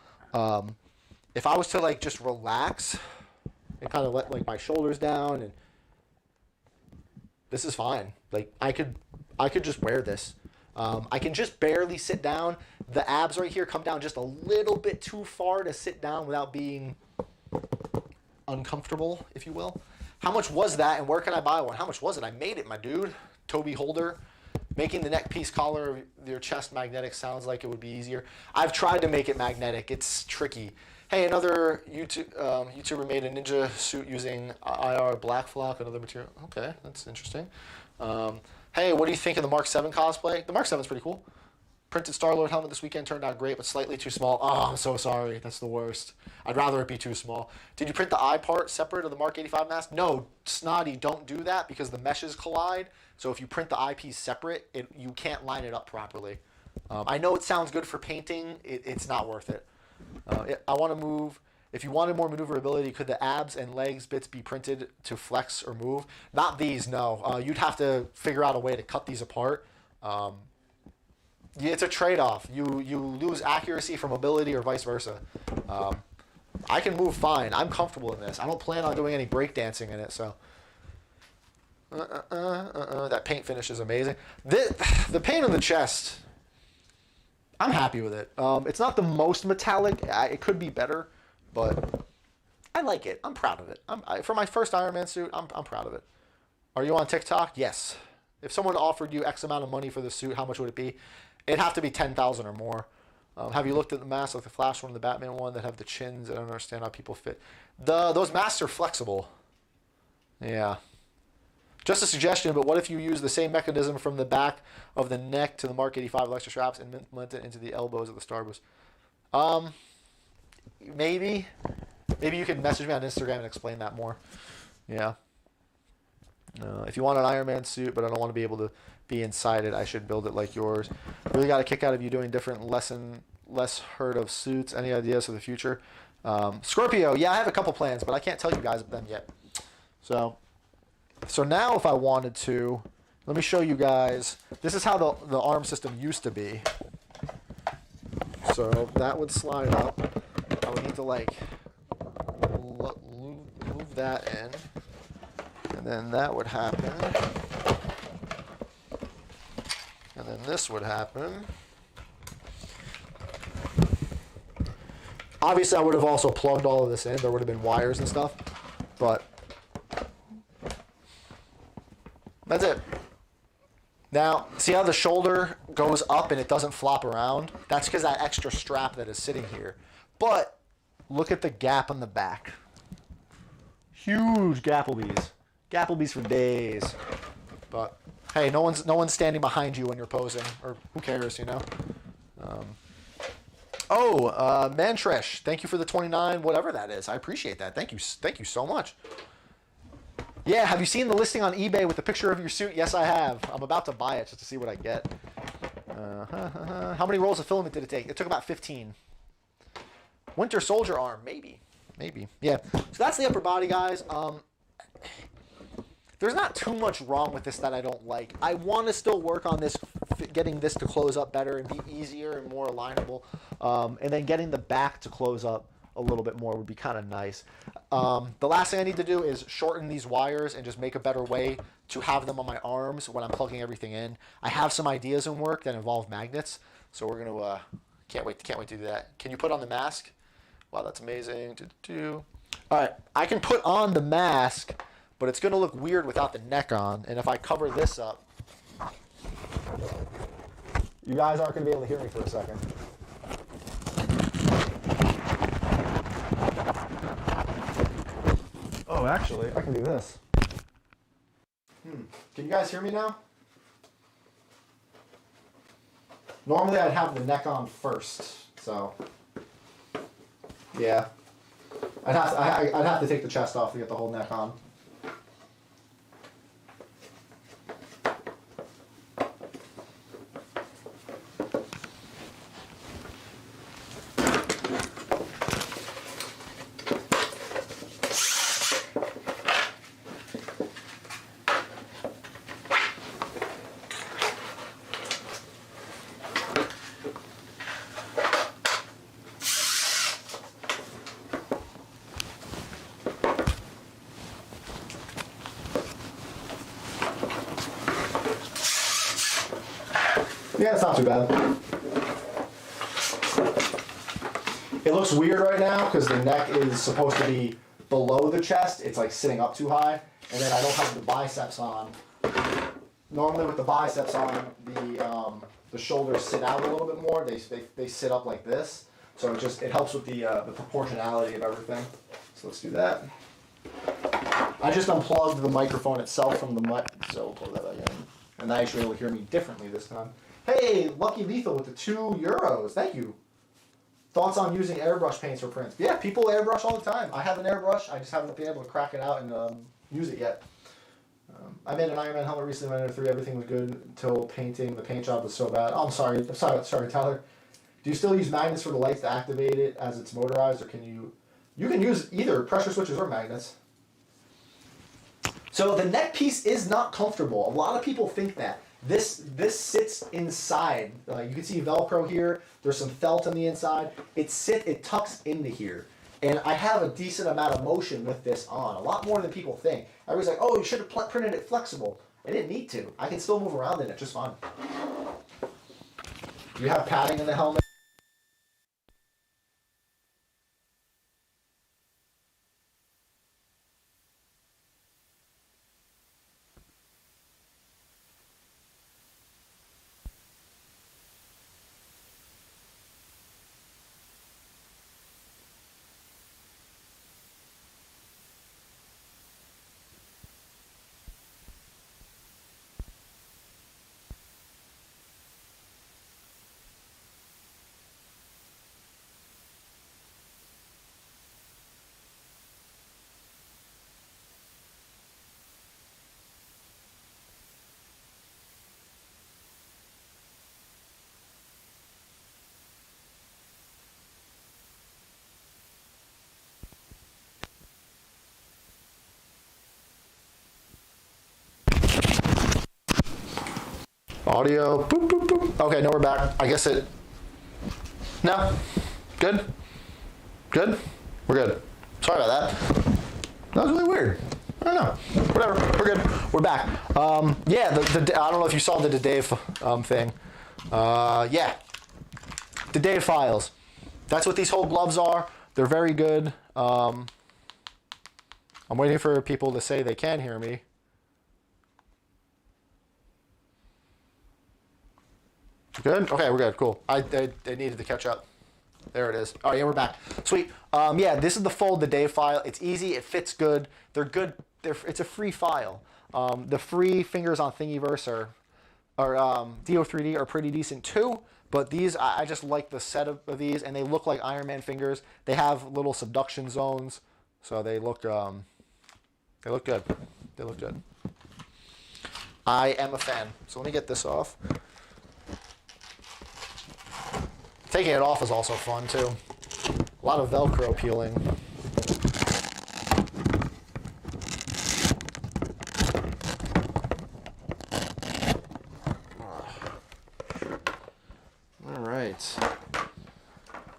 If I was to like just relax and kind of let like my shoulders down, and this is fine. Like I could just wear this. I can just barely sit down. The abs right here come down just a little bit too far to sit down without being uncomfortable, if you will. How much was that, and where can I buy one? How much was it? I made it, my dude. Toby Holder. Making the neck piece collar of your chest magnetic sounds like it would be easier. I've tried to make it magnetic. It's tricky. Hey, another YouTuber made a ninja suit using IR black flock, another material. Okay, that's interesting. Hey, what do you think of the Mark 7 cosplay? The Mark 7's pretty cool. Printed Star-Lord helmet this weekend turned out great, but slightly too small. Oh, I'm so sorry. That's the worst. I'd rather it be too small. Did you print the eye part separate of the Mark 85 mask? No, Snotty, don't do that because the meshes collide. So if you print the eyepiece separate, you can't line it up properly. I know it sounds good for painting. It's not worth it. I want to move. If you wanted more maneuverability, could the abs and legs bits be printed to flex or move? Not these, no. You'd have to figure out a way to cut these apart. Yeah, it's a trade-off. You lose accuracy for mobility or vice versa. I can move fine. I'm comfortable in this. I don't plan on doing any breakdancing in it, so. That paint finish is amazing. The paint on the chest, I'm happy with it. It's not the most metallic. It could be better, but I like it. I'm proud of it. For my first Iron Man suit, I'm proud of it. Are you on TikTok? Yes. If someone offered you X amount of money for the suit, how much would it be? It'd have to be 10,000 or more. Have you looked at the masks like the Flash one and the Batman one that have the chins? I don't understand how people fit. Those masks are flexible. Yeah. Just a suggestion, but what if you use the same mechanism from the back of the neck to the Mark 85 electric straps and implement it into the elbows of the Starboost? Maybe. Maybe you can message me on Instagram and explain that more. Yeah. If you want an Iron Man suit, but I don't want to be able to be inside it, I should build it like yours. Really got a kick out of you doing different, less heard of suits. Any ideas for the future? Scorpio, yeah, I have a couple plans, but I can't tell you guys them yet. So now if I wanted to, let me show you guys. This is how the arm system used to be. So that would slide up. I would need to like move that in. And then that would happen. And then this would happen. Obviously, I would have also plugged all of this in. There would have been wires and stuff. But that's it. Now, see how the shoulder goes up and it doesn't flop around? That's because that extra strap that is sitting here. But look at the gap on the back. Huge Gapplebees. Gapplebees for days. But hey, no one's standing behind you when you're posing, or who cares, you know? Mantresh, thank you for the 29, whatever that is. I appreciate that. Thank you so much. Yeah, have you seen the listing on eBay with the picture of your suit? Yes, I have. I'm about to buy it just to see what I get. How many rolls of filament did it take? It took about 15. Winter Soldier arm, maybe. Yeah. So that's the upper body, guys. There's not too much wrong with this that I don't like. I want to still work on this, getting this to close up better and be easier and more alignable. And then getting the back to close up a little bit more would be kind of nice. The last thing I need to do is shorten these wires and just make a better way to have them on my arms when I'm plugging everything in. I have some ideas in work that involve magnets, so we're gonna can't wait to do that. Can you put on the mask? Wow, that's amazing. All right, I can put on the mask, but it's gonna look weird without the neck on. And if I cover this up, you guys aren't gonna be able to hear me for a second. Oh, actually, I can do this. Can you guys hear me now? Normally I'd have the neck on first, so yeah. I'd have to take the chest off to get the whole neck on. Yeah, it's not too bad. It looks weird right now because the neck is supposed to be below the chest. It's like sitting up too high, and then I don't have the biceps on. Normally with the biceps on, the shoulders sit out a little bit more. They sit up like this, so it helps with the proportionality of everything. So let's do that. I just unplugged the microphone itself from the mic, so we'll plug that back in. And now you should be able to hear me differently this time. Hey, Lucky Lethal with the €2. Thank you. Thoughts on using airbrush paints for prints? Yeah, people airbrush all the time. I have an airbrush. I just haven't been able to crack it out and use it yet. I made an Iron Man helmet recently when I did 3. Everything was good until painting. The paint job was so bad. Oh, I'm sorry, Tyler. Do you still use magnets for the lights to activate it as it's motorized, or can you? You can use either pressure switches or magnets. So the neck piece is not comfortable. A lot of people think that. This sits inside. You can see Velcro here. There's some felt on the inside. It tucks into here. And I have a decent amount of motion with this on, a lot more than people think. Everybody's like, oh, you should have printed it flexible. I didn't need to. I can still move around in it just fine. Do you have padding in the helmet? Audio, boop, boop, boop. Okay, no, we're back. I guess it, no, good? Good? We're good. Sorry about that. That was really weird. I don't know. Whatever, we're good. We're back. Yeah, I don't know if you saw the Dave thing. Yeah, the Dave Files. That's what these whole gloves are. They're very good. I'm waiting for people to say they can hear me. Good? Okay, we're good. Cool. I needed to catch up. There it is. Oh, yeah, we're back. Sweet. Yeah, this is the Fold the Dave file. It's easy. It fits good. They're good. It's a free file. The free fingers on Thingiverse or Do3D are pretty decent too. But these, I just like the set of these, and they look like Iron Man fingers. They have little subduction zones, so they look good. They look good. I am a fan. So let me get this off. Taking it off is also fun too. A lot of Velcro peeling. All right.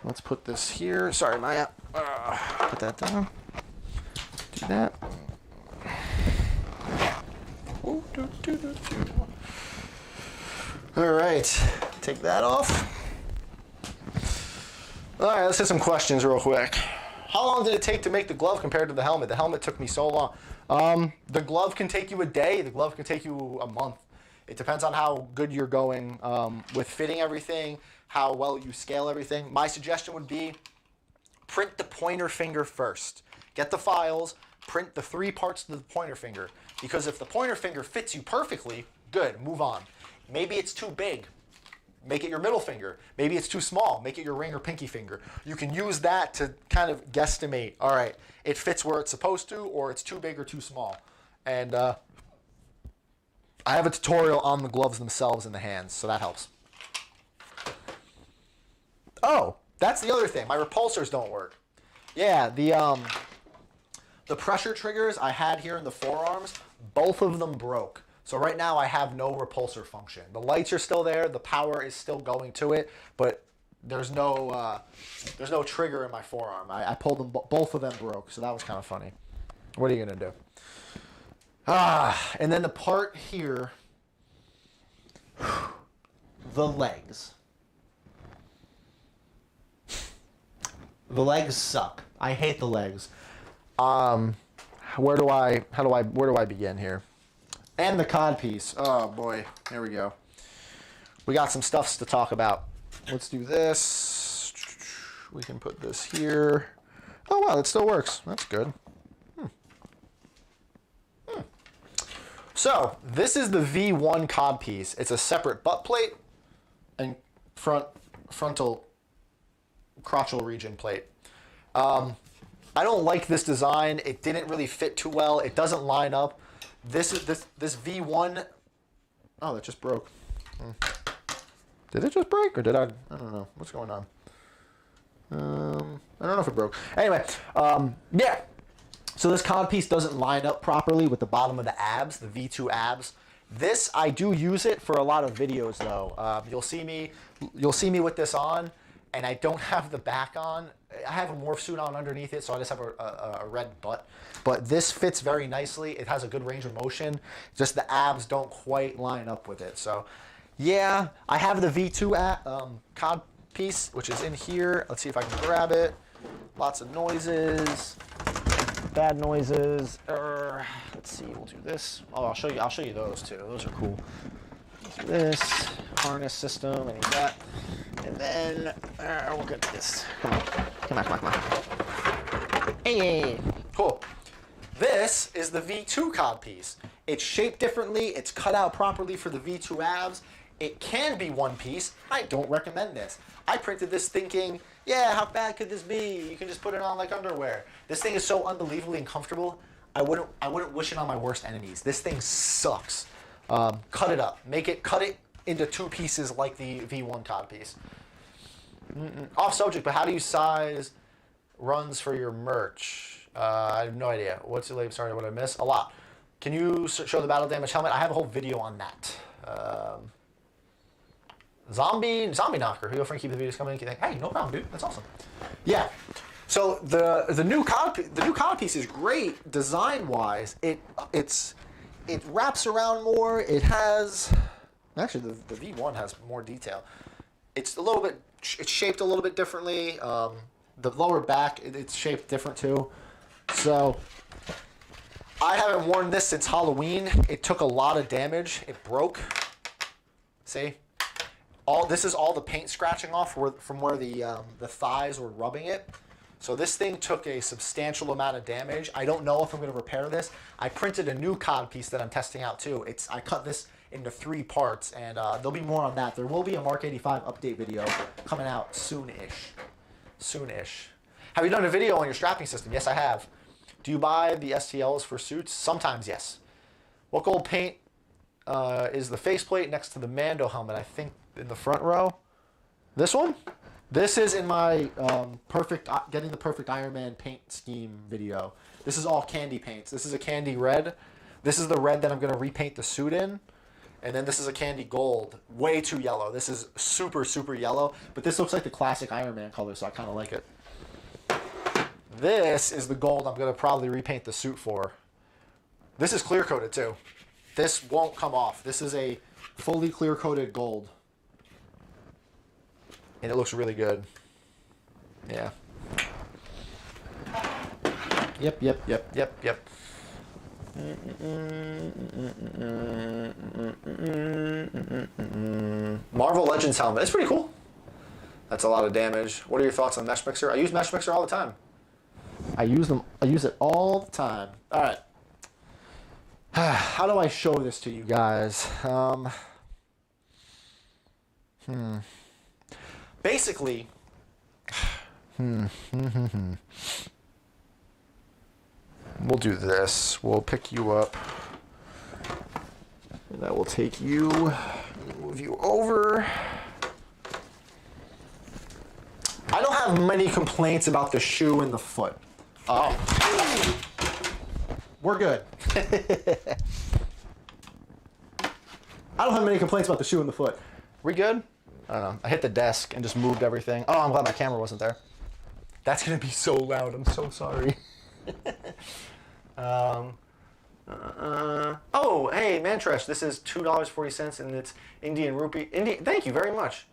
Let's put this here. Sorry, Maya. Put that down. Do that. All right. Take that off. All right, let's hit some questions real quick. How long did it take to make the glove compared to the helmet? The helmet took me so long. The glove can take you a day. The glove can take you a month. It depends on how good you're going with fitting everything, how well you scale everything. My suggestion would be print the pointer finger first. Get the files, print the 3 parts of the pointer finger. Because if the pointer finger fits you perfectly, good, move on. Maybe it's too big. Make it your middle finger. Maybe it's too small. Make it your ring or pinky finger. You can use that to kind of guesstimate, all right, it fits where it's supposed to, or it's too big or too small. And I have a tutorial on the gloves themselves and the hands, so that helps. Oh, that's the other thing. My repulsors don't work. Yeah, the pressure triggers I had here in the forearms, both of them broke. So right now I have no repulsor function. The lights are still there, the power is still going to it, but there's no trigger in my forearm. I pulled them, both of them broke, so that was kind of funny. What are you gonna do? And then the part here, the legs. The legs suck. I hate the legs. Where do I begin here? And the cod piece. Oh boy, here we go. We got some stuffs to talk about. Let's do this. We can put this here. Oh wow, it still works. That's good. So this is the V1 cod piece. It's a separate butt plate and frontal crotchal region plate. I don't like this design. It didn't really fit too well. It doesn't line up. This V1. Oh, that just broke. Did it just break or did I don't know. What's going on? I don't know if it broke. Anyway, yeah. So this cod piece doesn't line up properly with the bottom of the abs, the V2 abs. This, I do use it for a lot of videos though. You'll see me with this on, and I don't have the back on. I have a morph suit on underneath it, so I just have a red butt. But this fits very nicely. It has a good range of motion. Just the abs don't quite line up with it. So yeah, I have the V2 cod piece, which is in here. Let's see if I can grab it. Lots of noises. Bad noises. Let's see, we'll do this. Oh, I'll show you those too. Those are cool. This harness system, and that, and then we'll get this. Come on. Hey, cool. This is the V2 cod piece. It's shaped differently. It's cut out properly for the V2 abs. It can be one piece. I don't recommend this. I printed this thinking, yeah, how bad could this be? You can just put it on like underwear. This thing is so unbelievably uncomfortable. I wouldn't wish it on my worst enemies. This thing sucks. Cut it up. Cut it into 2 pieces like the V1 cod piece. Off subject, but how do you size runs for your merch? I have no idea. What's the latest? Sorry, what I missed? A lot. Can you show the battle damage helmet? I have a whole video on that. Zombie knocker. Here you go, Frank. Keep the videos coming. Hey, no problem, dude. That's awesome. Yeah. So the new cod piece is great design wise. It wraps around more. It has actually the V1 has more detail. It's shaped a little bit differently. The lower back it's shaped different too. So I haven't worn this since Halloween. It took a lot of damage. It broke. See? This is all the paint scratching off from where the thighs were rubbing it. So this thing took a substantial amount of damage. I don't know if I'm going to repair this. I printed a new cod piece that I'm testing out too. I cut this into 3 parts, and there'll be more on that. There will be a Mark 85 update video coming out soon-ish. Soon-ish. Have you done a video on your strapping system? Yes, I have. Do you buy the STLs for suits? Sometimes, yes. What gold paint is the faceplate next to the Mando helmet? I think in the front row. This one? This is in my getting the perfect Iron Man paint scheme video. This is all candy paints. This is a candy red. This is the red that I'm going to repaint the suit in. And then this is a candy gold. Way too yellow. This is super, super yellow. But this looks like the classic Iron Man color, so I kind of like it. This is the gold I'm going to probably repaint the suit for. This is clear coated too. This won't come off. This is a fully clear coated gold. And it looks really good. Yeah. Yep. Marvel Legends helmet. It's pretty cool. That's a lot of damage. What are your thoughts on Mesh Mixer? I use Mesh Mixer all the time. I use it all the time. All right. How do I show this to you guys? Basically, we'll do this. We'll pick you up. And I will take you, move you over. I don't have many complaints about the shoe and the foot. We're good. I don't have many complaints about the shoe and the foot. We good? I don't know. I hit the desk and just moved everything. Oh, I'm glad my camera wasn't there. That's going to be so loud. I'm so sorry. Oh, hey, Mantresh. This is $2.40 and it's Indian rupee. Thank you very much.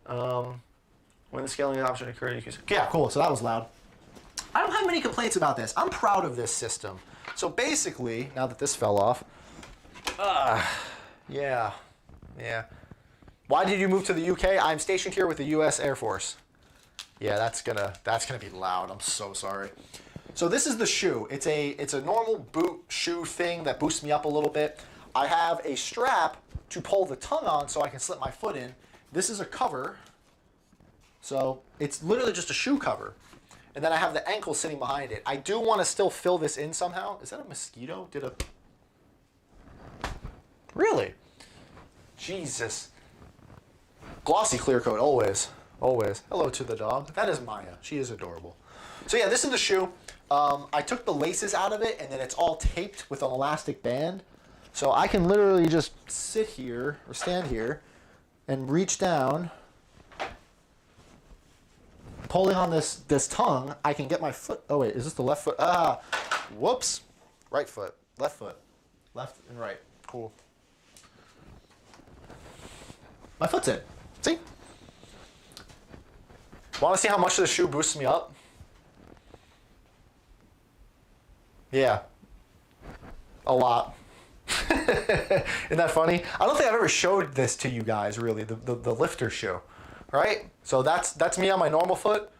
When the scaling option occurred, you can... Yeah, cool. So that was loud. I don't have many complaints about this. I'm proud of this system. So basically, now that this fell off, yeah. Why did you move to the UK? I'm stationed here with the US Air Force. Yeah, that's gonna be loud. I'm so sorry. So this is the shoe. It's a normal boot shoe thing that boosts me up a little bit. I have a strap to pull the tongue on so I can slip my foot in. This is a cover. So it's literally just a shoe cover. And then I have the ankle sitting behind it. I do want to still fill this in somehow. Is that a mosquito? Really? Jesus. Glossy clear coat, always. Always. Hello to the dog. That is Maya. She is adorable. So yeah, this is the shoe. I took the laces out of it, and then it's all taped with an elastic band. So I can literally just sit here, or stand here, and reach down. Pulling on this tongue, I can get my foot. Oh wait, is this the left foot? Whoops. Right foot, left and right. Cool. My foot's in. See? Want to see how much the shoe boosts me up? Yeah. A lot. Isn't that funny? I don't think I've ever showed this to you guys, really, the lifter shoe. Right? So that's me on my normal foot.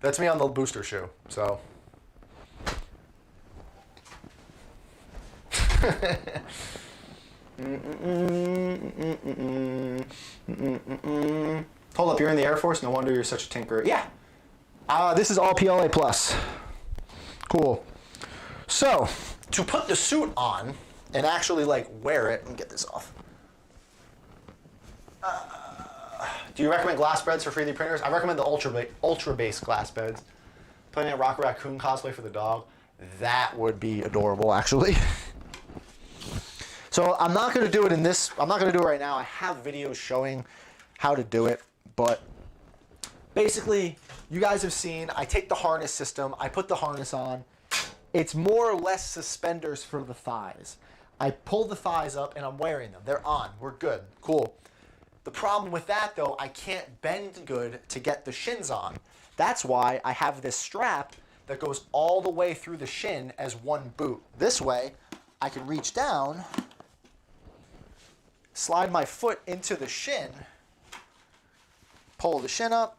That's me on the booster shoe. So. Hold up, you're in the Air Force? No wonder you're such a tinker. Yeah. This is all PLA plus. Cool. So, to put the suit on and actually like wear it, let me get this off. Do you recommend glass beds for 3D printers? I recommend the ultra base glass beds. Planning a Rocket Raccoon cosplay for the dog. That would be adorable, actually. So I'm not going to do it in this. I'm not going to do it right now. I have videos showing how to do it, but basically, you guys have seen. I take the harness system. I put the harness on. It's more or less suspenders for the thighs. I pull the thighs up and I'm wearing them. They're on. We're good. Cool. The problem with that, though, I can't bend good to get the shins on. That's why I have this strap that goes all the way through the shin as one boot. This way, I can reach down, slide my foot into the shin, pull the shin up,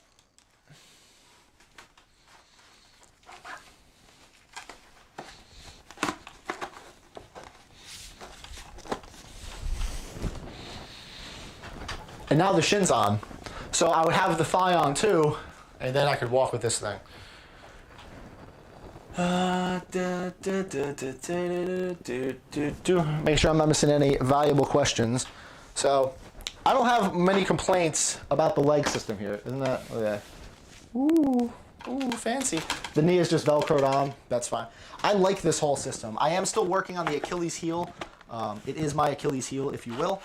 and now the shin's on. So I would have the thigh on too, and then I could walk with this thing. Make sure I'm not missing any valuable questions. So I don't have many complaints about the leg system here. Isn't that? Oh, yeah. Ooh, ooh, fancy. The knee is just Velcroed on. That's fine. I like this whole system. I am still working on the Achilles heel. It is my Achilles heel, if you will,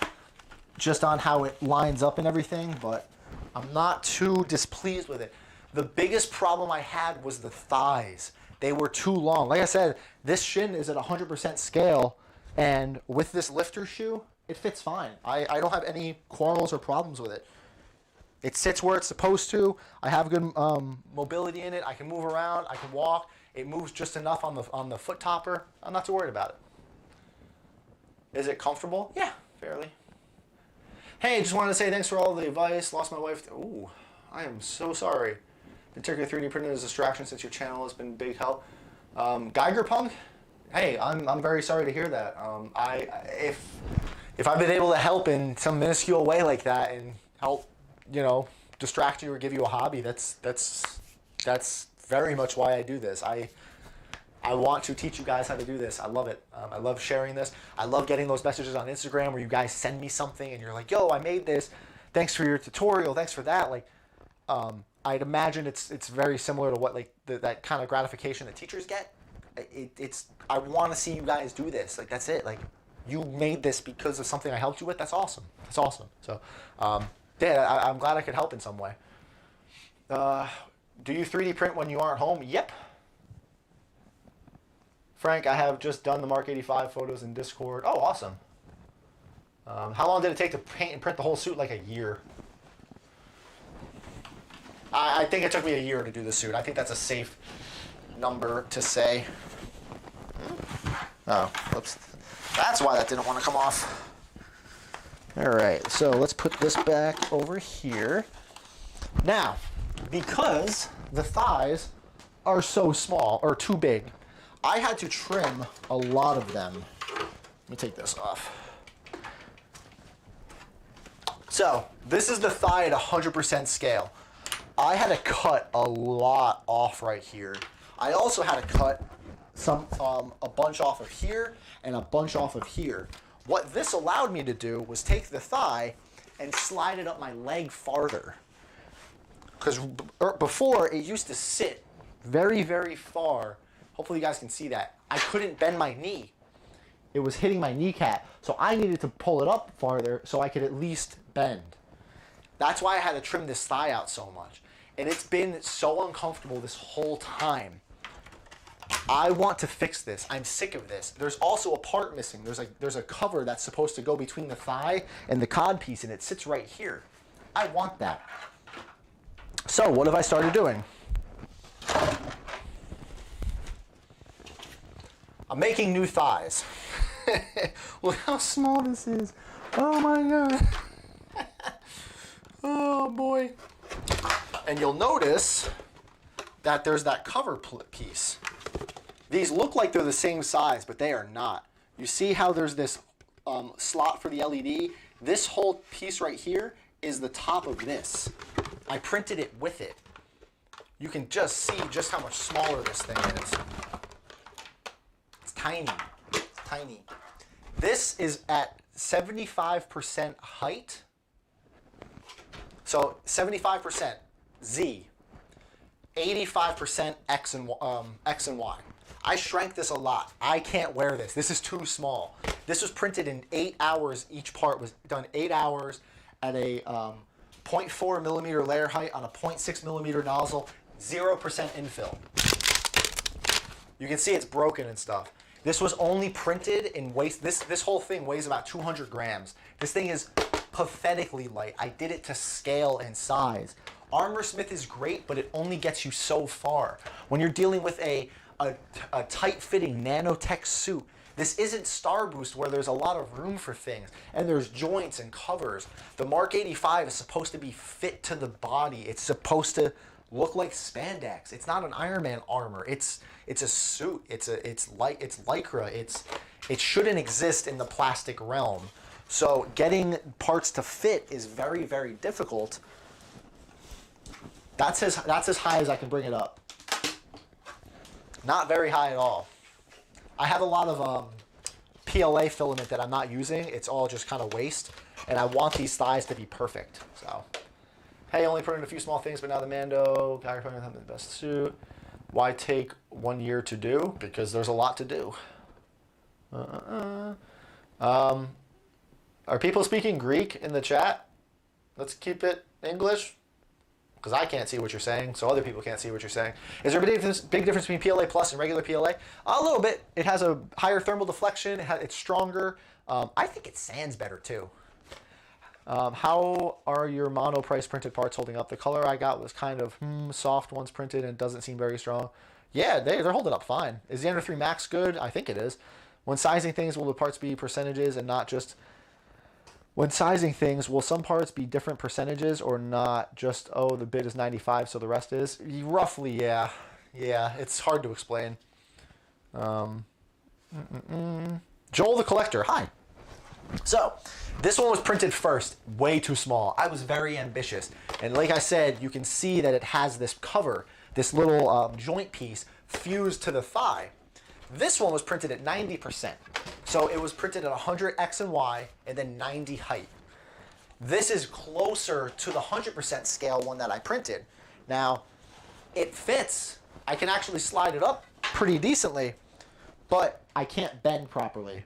just on how it lines up and everything, but I'm not too displeased with it. The biggest problem I had was the thighs. They were too long. Like I said, this shin is at 100% scale, and with this lifter shoe, it fits fine. I don't have any quarrels or problems with it. It sits where it's supposed to. I have good mobility in it. I can move around. I can walk. It moves just enough on the foot topper. I'm not too worried about it. Is it comfortable? Yeah, fairly. Hey, just wanted to say thanks for all the advice. Lost my wife. Ooh, I am so sorry. The Turkey 3D printed is a distraction since your channel has been big help. Geiger Punk? Hey, I'm very sorry to hear that. If I've been able to help in some minuscule way like that and help, you know, distract you or give you a hobby, that's very much why I do this. I want to teach you guys how to do this. I love it. I love sharing this. I love getting those messages on Instagram where you guys send me something and you're like, yo, I made this. Thanks for your tutorial. Thanks for that. Like, I'd imagine it's very similar to what like that kind of gratification that teachers get. I want to see you guys do this. Like, that's it. Like, you made this because of something I helped you with. That's awesome. That's awesome. So, yeah, I'm glad I could help in some way. Do you 3D print when you aren't home? Yep. Frank, I have just done the Mark 85 photos in Discord. Oh, awesome. How long did it take to paint and print the whole suit? Like a year. I think it took me a year to do the suit. I think that's a safe number to say. Oh, whoops. That's why that didn't want to come off. All right, so let's put this back over here. Now, because the thighs are so small, or too big, I had to trim a lot of them. Let me take this off. So, this is the thigh at 100% scale. I had to cut a lot off right here. I also had to cut a bunch off of here and a bunch off of here. What this allowed me to do was take the thigh and slide it up my leg farther. Because before, it used to sit very, very far. Hopefully you guys can see that. I couldn't bend my knee. It was hitting my kneecap. So I needed to pull it up farther so I could at least bend. That's why I had to trim this thigh out so much. And it's been so uncomfortable this whole time. I want to fix this. I'm sick of this. There's also a part missing. There's a cover that's supposed to go between the thigh and the cod piece, and it sits right here. I want that. So what have I started doing? I'm making new thighs. Look how small this is. Oh my god. Oh boy. And you'll notice that there's that cover piece. These look like they're the same size, but they are not. You see how there's this slot for the LED? This whole piece right here is the top of this. I printed it with it. You can just see just how much smaller this thing is. It's tiny. It's tiny. This is at 75% height. So 75% Z, 85% X and Y. I shrank this a lot. I can't wear this. This is too small. This was printed in 8 hours. Each part was done 8 hours at a 0.4 millimeter layer height on a 0.6 millimeter nozzle, 0% infill. You can see it's broken and stuff. This was only printed in waste. This whole thing weighs about 200 grams. This thing is pathetically light. I did it to scale and size. Armor Smith is great, but it only gets you so far. When you're dealing with a tight-fitting nanotech suit, this isn't Starboost where there's a lot of room for things, and there's joints and covers. The Mark 85 is supposed to be fit to the body. It's supposed to look like spandex. It's not an Iron Man armor. It's a suit. It's lycra. It shouldn't exist in the plastic realm. So getting parts to fit is very, very difficult. That's as high as I can bring it up. Not very high at all. I have a lot of PLA filament that I'm not using. It's all just kind of waste. and I want these thighs to be perfect. So, hey, only put in a few small things, but now the Mando guy putting in the best suit. Why take 1 year to do? Because there's a lot to do. Are people speaking Greek in the chat? Let's keep it English, because I can't see what you're saying, so other people can't see what you're saying. Is there a big difference between PLA Plus and regular PLA? A little bit. It has a higher thermal deflection. It's stronger. I think it sands better too. How are your mono price printed parts holding up? The color I got was kind of soft once printed and doesn't seem very strong. Yeah, they're holding up fine. Is the Ender 3 Max good? I think it is. When sizing things, will the parts be percentages and not just... When sizing things, will some parts be different percentages or not just, oh, the bid is 95, so the rest is? Roughly, yeah. Yeah, it's hard to explain. Joel the Collector, hi. So, this one was printed first, way too small. I was very ambitious. And like I said, you can see that it has this cover, this little joint piece fused to the thigh. This one was printed at 90%. So it was printed at 100 X and Y and then 90 height. This is closer to the 100% scale one that I printed. Now, it fits. I can actually slide it up pretty decently, but I can't bend properly.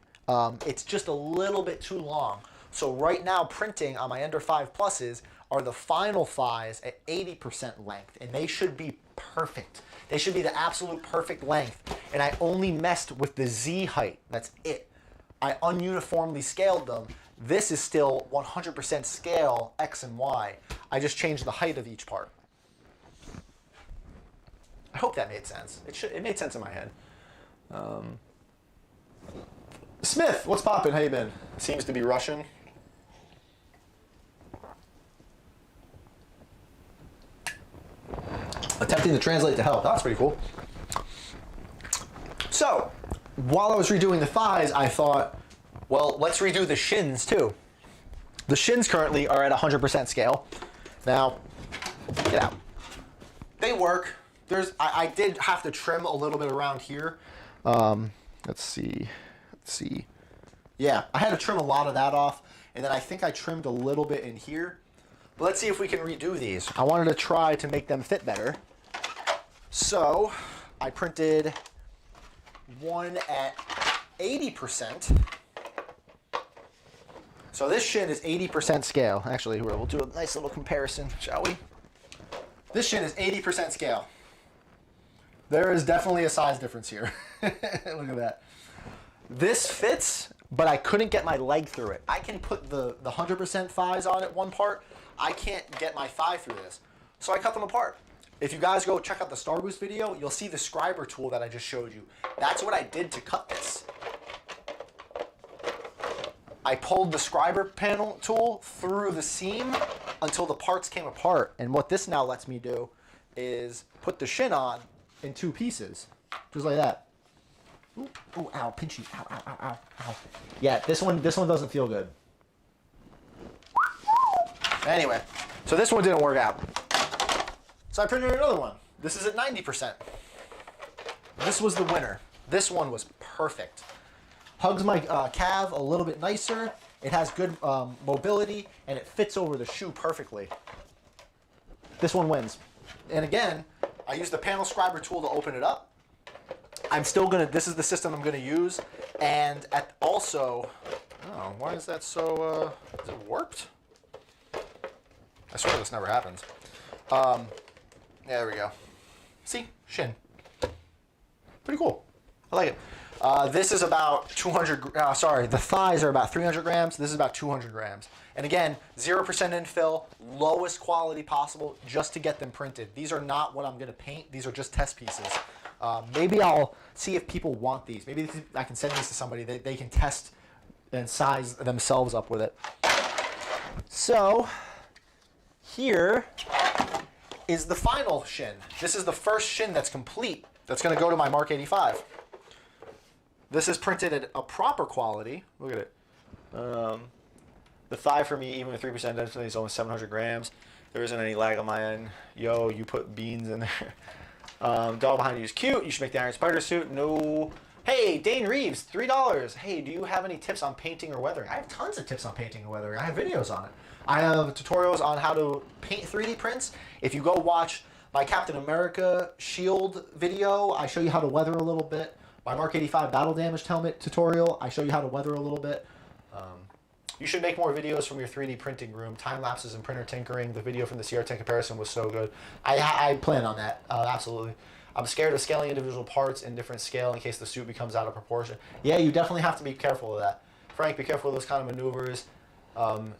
It's just a little bit too long. So right now, printing on my Ender 5 Pluses are the final thighs at 80% length, and they should be perfect. They should be the absolute perfect length. And I only messed with the Z height. That's it. I ununiformly scaled them. This is still 100% scale X and Y. I just changed the height of each part. I hope that made sense. It made sense in my head. Smith, what's poppin'? How you been? Seems to be Russian. Attempting to translate to help. That's pretty cool. So, while I was redoing the thighs, I thought, well, let's redo the shins too. The shins currently are at 100% scale. Now, get out. They work. I did have to trim a little bit around here. Let's see. Yeah, I had to trim a lot of that off, and then I think I trimmed a little bit in here. But let's see if we can redo these. I wanted to try to make them fit better. So, I printed one at 80%. So this shin is 80% scale. Actually, we'll do a nice little comparison, shall we? This shin is 80% scale. There is definitely a size difference here. Look at that. This fits, but I couldn't get my leg through it. I can put the 100% thighs on it one part. I can't get my thigh through this. So I cut them apart. If you guys go check out the Starboost video, you'll see the scriber tool that I just showed you. That's what I did to cut this. I pulled the scriber panel tool through the seam until the parts came apart. And what this now lets me do is put the shin on in two pieces, just like that. Ooh, ooh, ow, pinchy, ow, ow, ow, ow, ow. Yeah, this one doesn't feel good. Anyway, so this one didn't work out. So I printed another one. This is at 90%. This was the winner. This one was perfect. Hugs my calf a little bit nicer. It has good mobility, and it fits over the shoe perfectly. This one wins. And again, I used the panel scriber tool to open it up. I'm still gonna, this is the system I'm gonna use. And also, oh, why is that so, is it warped? I swear this never happens. Yeah, there we go. See, shin. Pretty cool. I like it. This is about 200, the thighs are about 300 grams. This is about 200 grams. And again, 0% infill, lowest quality possible, just to get them printed. These are not what I'm gonna paint. These are just test pieces. Maybe I'll see if people want these. Maybe I can send these to somebody that they can test and size themselves up with it. So, here is the final shin. This is the first shin that's complete. That's gonna go to my Mark 85. This is printed at a proper quality. Look at it. The thigh for me, even with 3% density, is almost 700 grams. There isn't any lag on my end. Yo, you put beans in there. Dog behind you is cute. You should make the Iron Spider suit. No, Hey, Dane Reeves, $3. Hey, do you have any tips on painting or weathering? I have tons of tips on painting and weathering. I have videos on it. I have tutorials on how to paint 3D prints. If you go watch my Captain America shield video, I show you how to weather a little bit. My Mark 85 battle damaged helmet tutorial, I show you how to weather a little bit. You should make more videos from your 3D printing room. Time lapses and printer tinkering. The video from the CR10 comparison was so good. I plan on that, absolutely. I'm scared of scaling individual parts in different scale in case the suit becomes out of proportion. Yeah, you definitely have to be careful of that. Frank, be careful of those kind of maneuvers.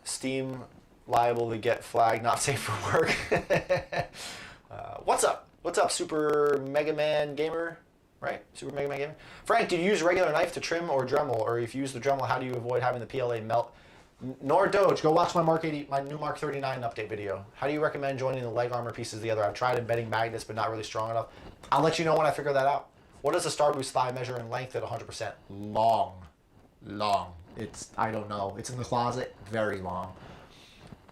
Steam liable to get flagged, not safe for work. What's up? What's up, Super Mega Man Gamer? Right? Super Mega Man Gamer? Frank, do you use regular knife to trim or Dremel? Or if you use the Dremel, how do you avoid having the PLA melt? Nor Doge, go watch my my new Mark 39 update video. How do you recommend joining the leg armor pieces together? I've tried embedding magnets, but not really strong enough. I'll let you know when I figure that out. What does a Starboost thigh measure in length at 100%? Long. Long. I don't know. It's in the closet. Very long.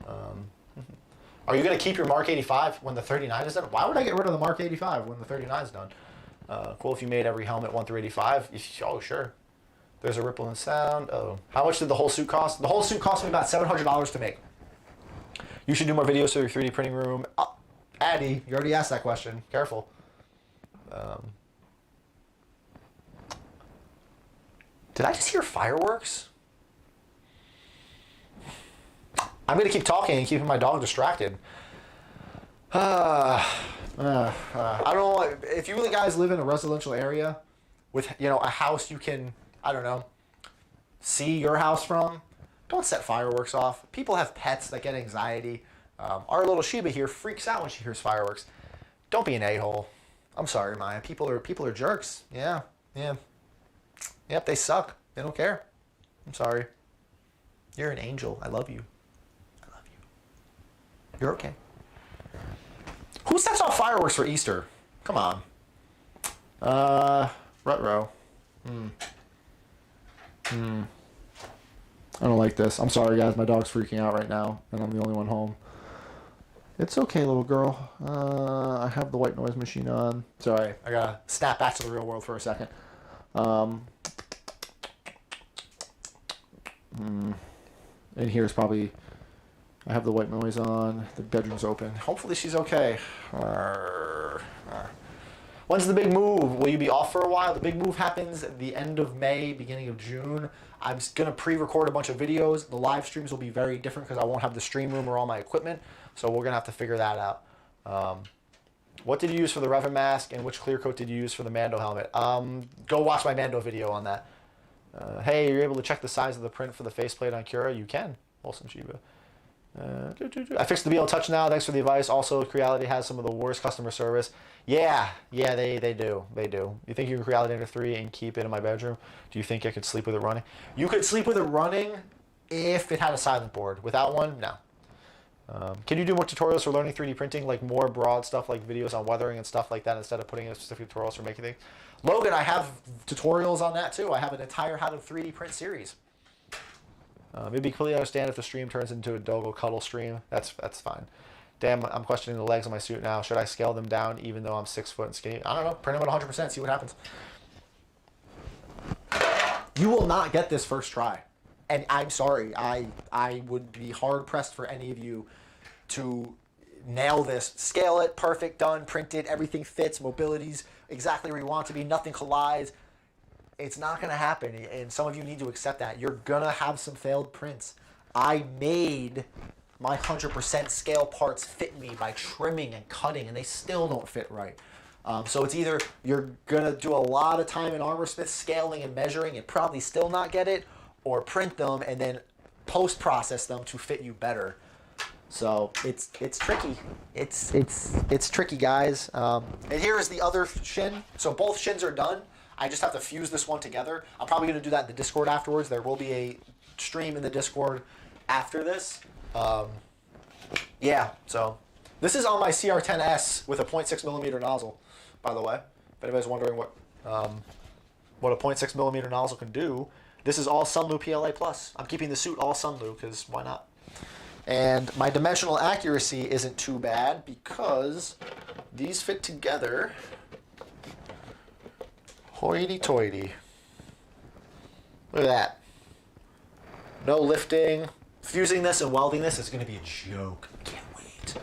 Are you going to keep your Mark 85 when the 39 is done? Why would I get rid of the Mark 85 when the 39 is done? Cool if you made every helmet 1 through 85. Oh, sure. There's a ripple in sound. Oh, how much did the whole suit cost? The whole suit cost me about $700 to make. You should do more videos for your 3D printing room. Addy, you already asked that question. Careful. Did I just hear fireworks? I'm going to keep talking and keeping my dog distracted. I don't know if you guys live in a residential area with, a house you can, I don't know, see your house from. Don't set fireworks off. People have pets that get anxiety. Our little Sheba here freaks out when she hears fireworks. Don't be an a-hole. I'm sorry, Maya. People are jerks. Yeah. Yep, they suck. They don't care. I'm sorry. You're an angel. I love you. You're okay. Who sets off fireworks for Easter? Come on. Rutro. I don't like this. I'm sorry, guys. My dog's freaking out right now, and I'm the only one home. It's okay, little girl. I have the white noise machine on. Sorry, I gotta snap back to the real world for a second. And here's probably... I have the white noise on. The bedroom's open. Hopefully she's okay. When's the big move? Will you be off for a while? The big move happens at the end of May, beginning of June. I'm going to pre-record a bunch of videos. The live streams will be very different because I won't have the stream room or all my equipment. So we're going to have to figure that out. What did you use for the Revan mask and which clear coat did you use for the Mando helmet? Go watch my Mando video on that. Hey, you're able to check the size of the print for the faceplate on Cura? You can. Wholesome Shiba. I fixed the BL Touch now. Thanks for the advice. Also, Creality has some of the worst customer service. Yeah, they do. You think you can Creality under 3 and keep it in my bedroom? Do you think I could sleep with it running? You could sleep with it running if it had a silent board. Without one, no. Can you do more tutorials for learning 3D printing, like more broad stuff like videos on weathering and stuff like that instead of putting in specific tutorials for making things? Logan, I have tutorials on that too. I have an entire how to 3D print series. Maybe completely understand if the stream turns into a Dogo cuddle stream. That's fine. Damn, I'm questioning the legs of my suit now. Should I scale them down even though I'm 6 foot and skinny? I don't know. Print them at 100%. See what happens. You will not get this first try. And I'm sorry. I would be hard pressed for any of you to nail this. Scale it. Perfect. Done. Print it. Everything fits. Mobility's exactly where you want it to be. Nothing collides. It's not going to happen, and some of you need to accept that. You're going to have some failed prints. I made my 100% scale parts fit me by trimming and cutting, and they still don't fit right. So it's either you're going to do a lot of time in ArmorSmith scaling and measuring and probably still not get it, or print them and then post-process them to fit you better. So it's tricky. It's tricky, guys. And here is the other shin. So both shins are done. I just have to fuse this one together. I'm probably going to do that in the Discord afterwards. There will be a stream in the Discord after this. Yeah, so this is on my CR10S with a 0.6mm nozzle, by the way. If anybody's wondering what a 0.6mm nozzle can do, this is all Sunlu PLA+. I'm keeping the suit all Sunlu because why not? And my dimensional accuracy isn't too bad because these fit together. Hoity-toity. Look at that. No lifting. Fusing this and welding this is going to be a joke. Can't wait.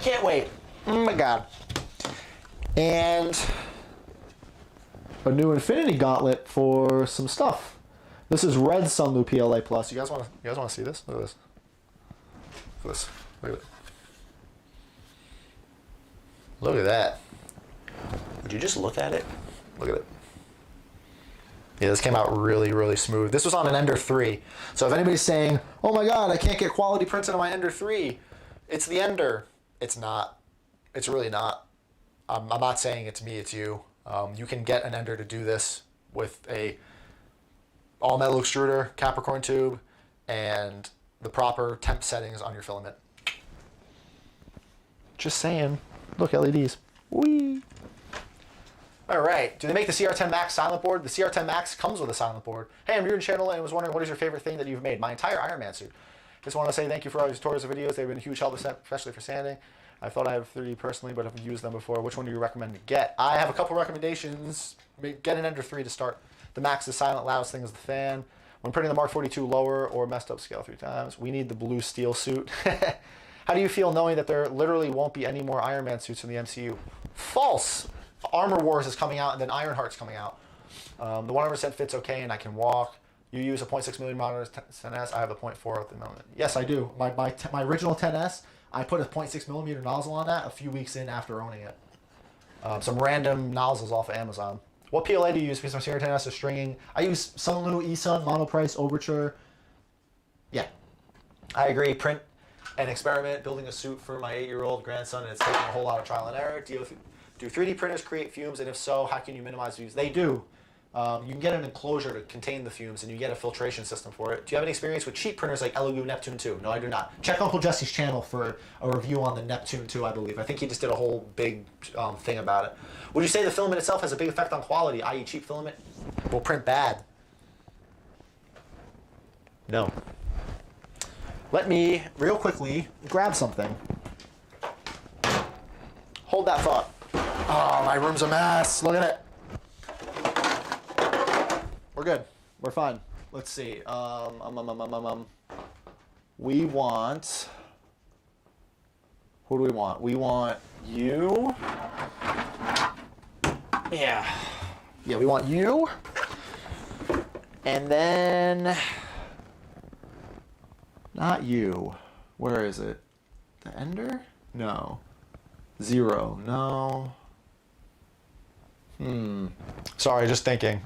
Can't wait. Oh my god. And a new Infinity Gauntlet for some stuff. This is Red Sunlu PLA Plus. You guys want to see this? Look at this. Look at this. Look at it. Look at that. Would you just look at it? Look at it. Yeah, this came out really, really smooth. This was on an Ender 3. So if anybody's saying, oh my god, I can't get quality prints on my Ender 3, it's the Ender. It's not. It's really not. I'm not saying it's me, it's you. You can get an Ender to do this with a all metal extruder, Capricorn tube, and the proper temp settings on your filament. Just saying. Look, LEDs. Whee! All right. Do they make the CR10 Max silent board? The CR10 Max comes with a silent board. Hey, I'm new to the channel and was wondering what is your favorite thing that you've made? My entire Iron Man suit. Just want to say thank you for all your tutorials and videos. They've been a huge help, especially for sanding. I thought I have 3D personally, but I've used them before. Which one do you recommend to get? I have a couple recommendations. Get an Ender 3 to start. The Max is silent, loudest thing is the fan. When printing the Mark 42 lower or messed up scale 3 times, we need the blue steel suit. How do you feel knowing that there literally won't be any more Iron Man suits in the MCU? False! Armor Wars is coming out and then Ironheart's coming out. The 100% fits okay and I can walk. You use a 0.6 millimeter 10S. I have the 0.4 at the moment. Yes, I do. My original 10S, I put a 0.6 millimeter nozzle on that a few weeks in after owning it. Some random nozzles off of Amazon. What PLA do you use? Because my CR10S is stringing. I use Sunlu, Esun, Monoprice, Overture. Yeah. I agree. Print and experiment, building a suit for my 8-year-old grandson, and it's taking a whole lot of trial and error. Do 3D printers create fumes, and if so, how can you minimize fumes? They do. You can get an enclosure to contain the fumes, and you get a filtration system for it. Do you have any experience with cheap printers like Elegoo Neptune 2? No, I do not. Check Uncle Jesse's channel for a review on the Neptune 2, I believe. I think he just did a whole big thing about it. Would you say the filament itself has a big effect on quality, i.e. cheap filament will print bad? No. Let me, real quickly, grab something. Hold that thought. Oh, my room's a mess. Look at it. We're good. We're fine. Let's see. We want... Who do we want? We want you. Yeah. Yeah, we want you. And then... Not you. Where is it? The Ender? No. 0. No. Sorry, just thinking.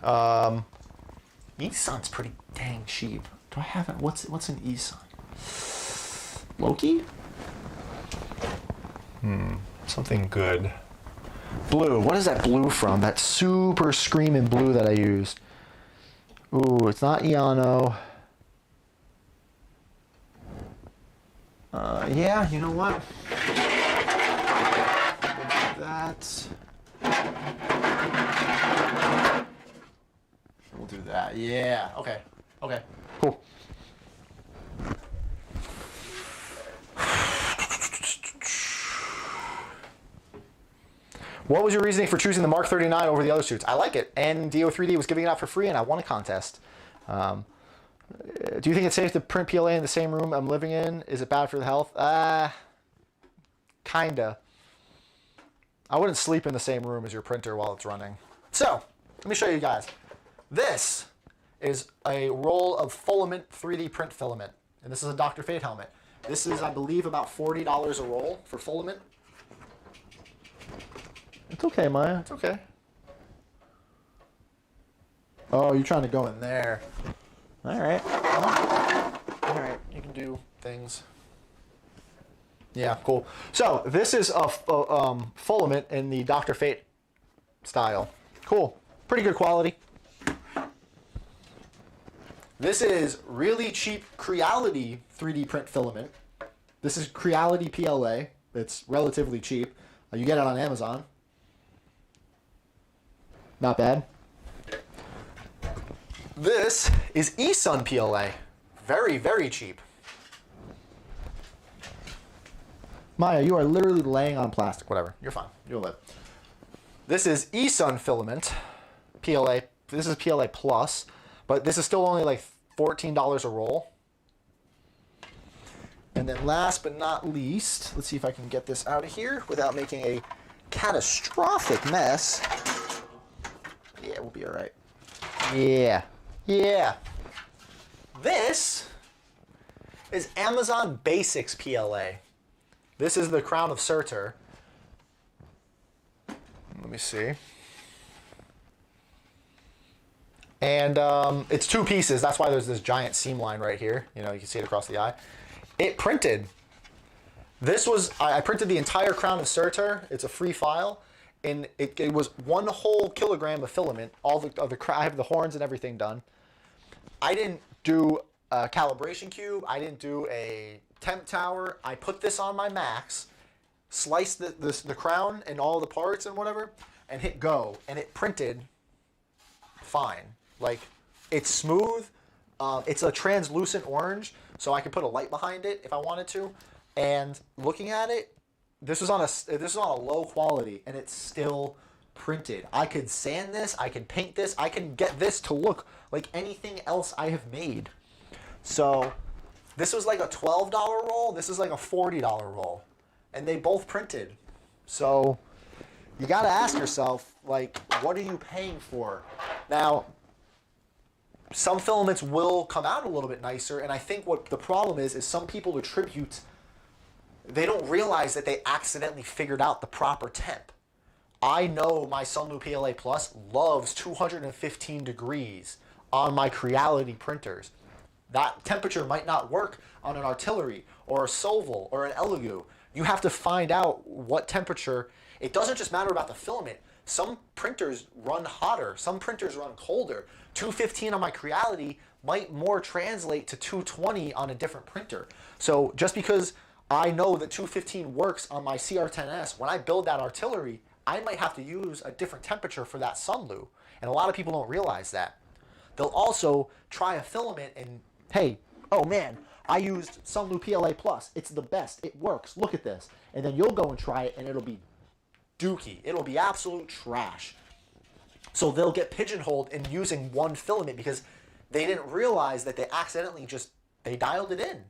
Esun's pretty dang cheap. Do I have it? What's an Esun? Loki? Something good. Blue. What is that blue from? That super screaming blue that I used. Ooh, it's not Iano. Yeah, you know what? That. We'll do that. Yeah. Okay. Okay. Cool. What was your reasoning for choosing the Mark 39 over the other suits? I like it, and DO3D was giving it out for free, and I won a contest. Do you think it's safe to print PLA in the same room I'm living in? Is it bad for the health? Kinda. I wouldn't sleep in the same room as your printer while it's running. So, let me show you guys. This is a roll of Filament 3D print filament, and this is a Dr. Fate helmet. This is, I believe, about $40 a roll for Filament. It's okay, Maya. It's okay. Oh, you're trying to go in there. All right. All right. You can do things. Yeah, cool. So this is a Filament in the Dr. Fate style. Cool. Pretty good quality. This is really cheap Creality 3D print filament. This is Creality PLA. It's relatively cheap. You get it on Amazon. Not bad. This is Esun PLA. Very, very cheap. Maya, you are literally laying on plastic. Whatever. You're fine. You'll live. This is Esun filament. PLA. This is PLA Plus, but this is still only like $14 a roll. And then last but not least, let's see if I can get this out of here without making a catastrophic mess. Yeah, we'll be all right. Yeah. Yeah. This is Amazon Basics PLA. This is the Crown of Surtur. Let me see. And it's 2 pieces. That's why there's this giant seam line right here. You know, you can see it across the eye. It printed. This was, I printed the entire Crown of Surtur. It's a free file. And it was 1 whole kilogram of filament. I have the horns and everything done. I didn't do a calibration cube. I didn't do a temp tower. I put this on my Max, sliced the crown and all the parts and whatever, and hit go. And it printed fine. Like, it's smooth. It's a translucent orange, so I can put a light behind it if I wanted to. And looking at it, this was on a low quality, and it's still printed. I could sand this, I could paint this, I can get this to look like anything else I have made. So this was like a $12 roll, this is like a $40 roll, and they both printed. So you gotta ask yourself, like, what are you paying for? Now, some filaments will come out a little bit nicer, and I think what the problem is some people attribute, they don't realize that they accidentally figured out the proper temp. I know my Sunlu PLA Plus loves 215 degrees on my Creality printers. That temperature might not work on an artillery or a Soval or an Elegoo. You have to find out what temperature. It doesn't just matter about the filament. Some printers run hotter, some printers run colder. 215 on my Creality might more translate to 220 on a different printer. So just because I know that 215 works on my CR10S, when I build that artillery, I might have to use a different temperature for that Sunlu. And a lot of people don't realize that. They'll also try a filament and, hey, oh man, I used Sunlu PLA Plus. It's the best. It works. Look at this. And then you'll go and try it and it'll be dookie. It'll be absolute trash. So they'll get pigeonholed in using one filament because they didn't realize that they accidentally they dialed it in.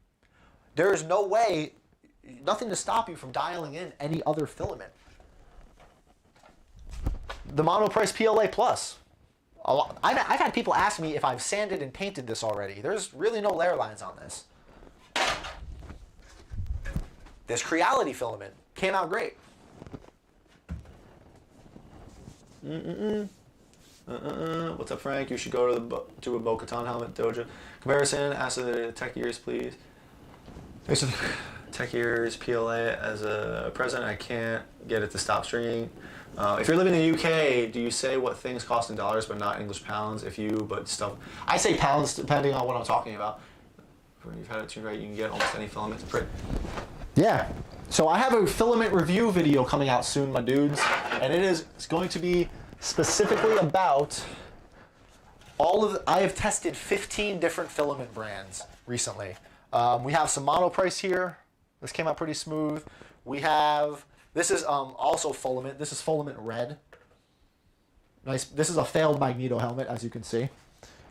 There is no way, nothing to stop you from dialing in any other filament. The Monoprice PLA Plus. I've had people ask me if I've sanded and painted this already. There's really no layer lines on this. This Creality filament came out great. What's up, Frank? You should go to a Bo-Katan helmet dojo. Comparison, ask the tech years, please. Thanks for the tech years, PLA. As a present, I can't get it to stop stringing. If you're living in the UK, do you say what things cost in dollars but not English pounds? But stuff. I say pounds depending on what I'm talking about. When you've had it tuned right, you can get almost any filament to print. Yeah. So I have a filament review video coming out soon, my dudes. And it's going to be specifically about I have tested 15 different filament brands recently. We have some Monoprice here. This came out pretty smooth. This is also Filament. This is Filament Red. Nice. This is a failed Magneto helmet, as you can see.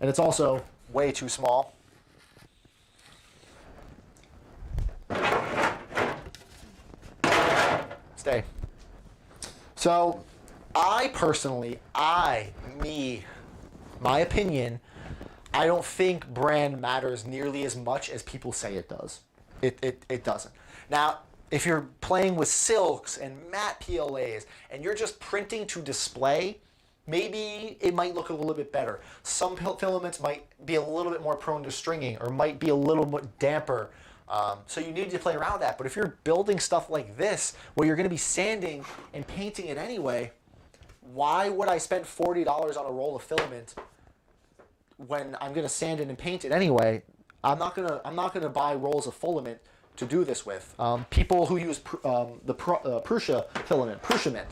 And it's also way too small. Stay. So, I personally, my opinion, I don't think brand matters nearly as much as people say it does. It doesn't. Now, if you're playing with silks and matte PLAs and you're just printing to display, maybe it might look a little bit better. Some filaments might be a little bit more prone to stringing or might be a little bit damper. So you need to play around with that. But if you're building stuff like this, where you're going to be sanding and painting it anyway, why would I spend $40 on a roll of filament when I'm going to sand it and paint it anyway? I'm not gonna buy rolls of filament to do this with. People who use the Prusa filament, Prusament,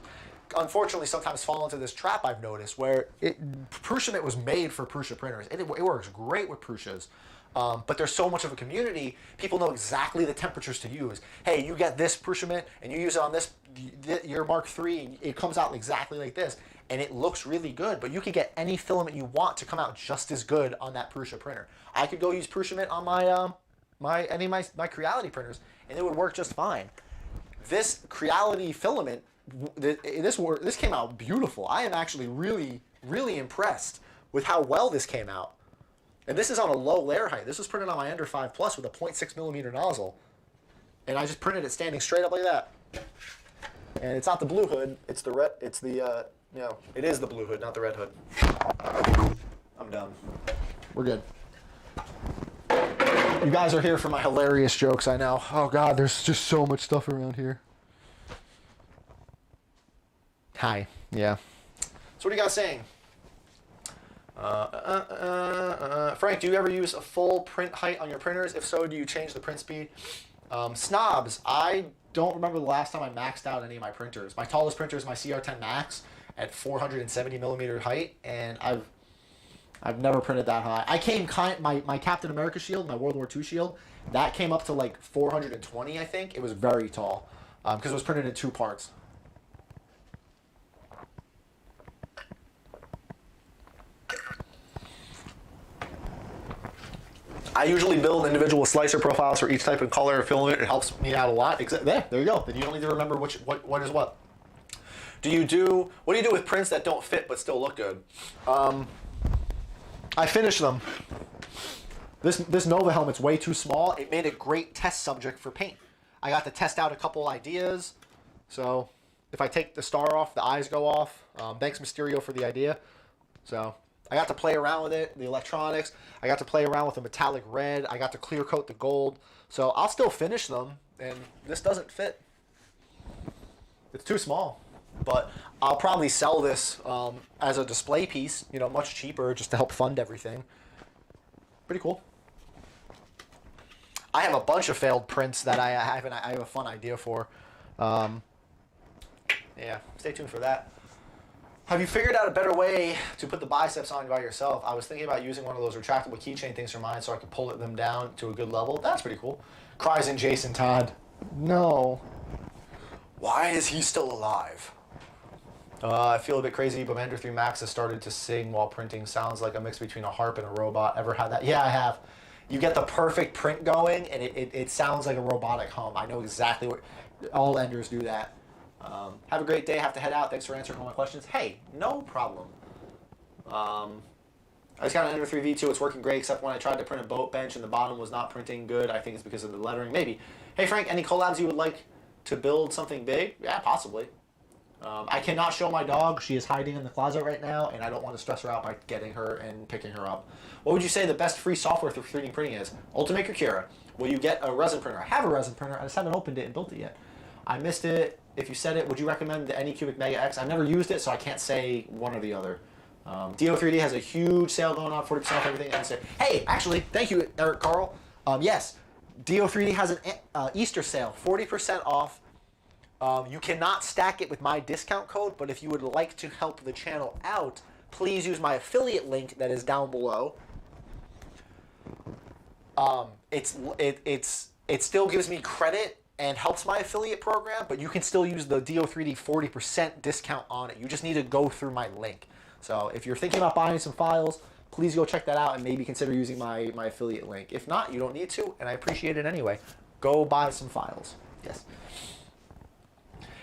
unfortunately sometimes fall into this trap I've noticed where Prusament was made for Prusa printers. It works great with Prusas. But there's so much of a community, people know exactly the temperatures to use. Hey, you get this Prusament and you use it on this your Mark III, it comes out exactly like this, and it looks really good. But you could get any filament you want to come out just as good on that Prusa printer. I could go use Prusa Mint on any of my Creality printers, and it would work just fine. This Creality filament, this came out beautiful. I am actually really, really impressed with how well this came out. And this is on a low layer height. This was printed on my Ender 5 Plus with a 0.6 millimeter nozzle. And I just printed it standing straight up like that. And it's not the blue hood, it's the red, it's the, it is the blue hood, not the red hood. I'm done. We're good. You guys are here for my hilarious jokes, I know. Oh God, there's just so much stuff around here. Hi, yeah. So what are you guys saying? Frank, do you ever use a full print height on your printers? If so, do you change the print speed? Snobs, I don't remember the last time I maxed out any of my printers. My tallest printer is my CR10 Max at 470 millimeter height, and I've never printed that high. My Captain America shield, my World War II shield, that came up to like 420, I think. It was very tall because it was printed in 2 parts. I usually build individual slicer profiles for each type of color or filament. It helps me out a lot. There you go. Then you don't need to remember what is what. What do you do with prints that don't fit but still look good? I finish them. This Nova helmet's way too small. It made a great test subject for paint. I got to test out a couple ideas. So if I take the star off, the eyes go off. Thanks Mysterio for the idea. So I got to play around with it, the electronics. I got to play around with the metallic red. I got to clear coat the gold. So I'll still finish them, and this doesn't fit. It's too small. But I'll probably sell this as a display piece, much cheaper, just to help fund everything. Pretty cool. I have a bunch of failed prints that I have a fun idea for. Yeah, stay tuned for that. Have you figured out a better way to put the biceps on by yourself? I was thinking about using one of those retractable keychain things for mine so I could pull them down to a good level. That's pretty cool. Cries in Jason Todd. No. Why is he still alive? I feel a bit crazy, but my Ender 3 Max has started to sing while printing. Sounds like a mix between a harp and a robot. Ever had that? Yeah, I have. You get the perfect print going, and it sounds like a robotic hum. I know exactly what... All Enders do that. Have a great day. Have to head out. Thanks for answering all my questions. Hey, no problem. I just got an Ender 3 V2. It's working great, except when I tried to print a boat bench and the bottom was not printing good. I think it's because of the lettering. Maybe. Hey, Frank, any collabs you would like to build something big? Yeah, possibly. I cannot show my dog. She is hiding in the closet right now, and I don't want to stress her out by getting her and picking her up. What would you say the best free software for 3D printing is? Ultimaker Cura. Will you get a resin printer? I have a resin printer. I just haven't opened it and built it yet. I missed it. If you said it, would you recommend the Anycubic Mega X? I've never used it, so I can't say one or the other. DO3D has a huge sale going on, 40% off everything. And say, hey, actually, thank you, Eric Carl. Yes, DO3D has an Easter sale, 40% off. You cannot stack it with my discount code, but if you would like to help the channel out, please use my affiliate link that is down below. It still gives me credit and helps my affiliate program, but you can still use the DO3D 40% discount on it. You just need to go through my link. So if you're thinking about buying some files, please go check that out and maybe consider using my affiliate link. If not, you don't need to, and I appreciate it anyway. Go buy some files. Yes.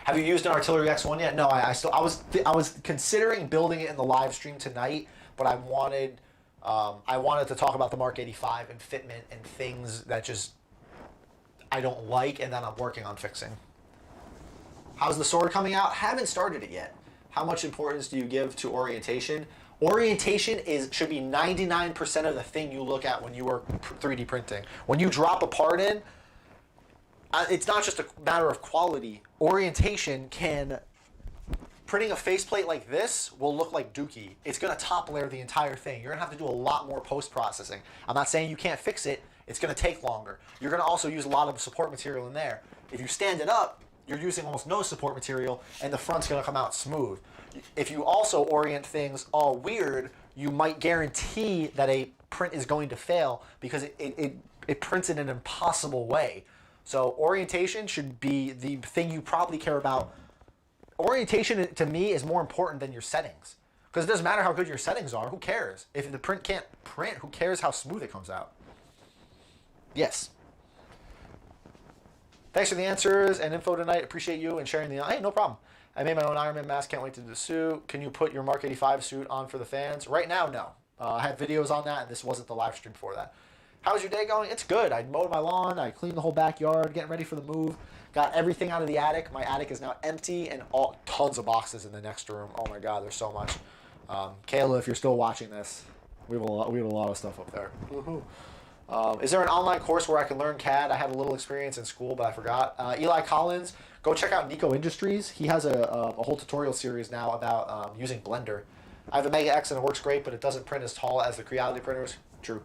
Have you used an Artillery X1 yet? No, I was considering building it in the live stream tonight, but I wanted to talk about the Mark 85 and fitment and things that just I don't like, and that I'm working on fixing. How's the sword coming out? Haven't started it yet. How much importance do you give to orientation? Orientation should be 99% of the thing you look at when you are 3D printing. When you drop a part in, it's not just a matter of quality. Orientation printing a faceplate like this will look like dookie. It's going to top layer the entire thing. You're going to have to do a lot more post-processing. I'm not saying you can't fix it. It's going to take longer. You're going to also use a lot of support material in there. If you stand it up, you're using almost no support material, and the front's going to come out smooth. If you also orient things all weird, you might guarantee that a print is going to fail because it prints in an impossible way. So orientation should be the thing you probably care about orientation to me is more important than your settings. Because it doesn't matter how good your settings are. Who cares? If the print can't print, who cares how smooth it comes out? Yes. Thanks for the answers and info tonight. Appreciate you and sharing the... Hey, no problem. I made my own Iron Man mask. Can't wait to do the suit. Can you put your Mark 85 suit on for the fans? Right now, no. I have videos on that, and this wasn't the live stream for that. How's your day going? It's good. I mowed my lawn. I cleaned the whole backyard, getting ready for the move. Got everything out of the attic. My attic is now empty and tons of boxes in the next room. Oh my God, there's so much. Kayla, if you're still watching this, we have a lot of stuff up there. Woohoo. Is there an online course where I can learn CAD? I had a little experience in school, but I forgot. Eli Collins, go check out Nico Industries. He has a whole tutorial series now about using Blender. I have a Mega X and it works great, but it doesn't print as tall as the Creality printers. True.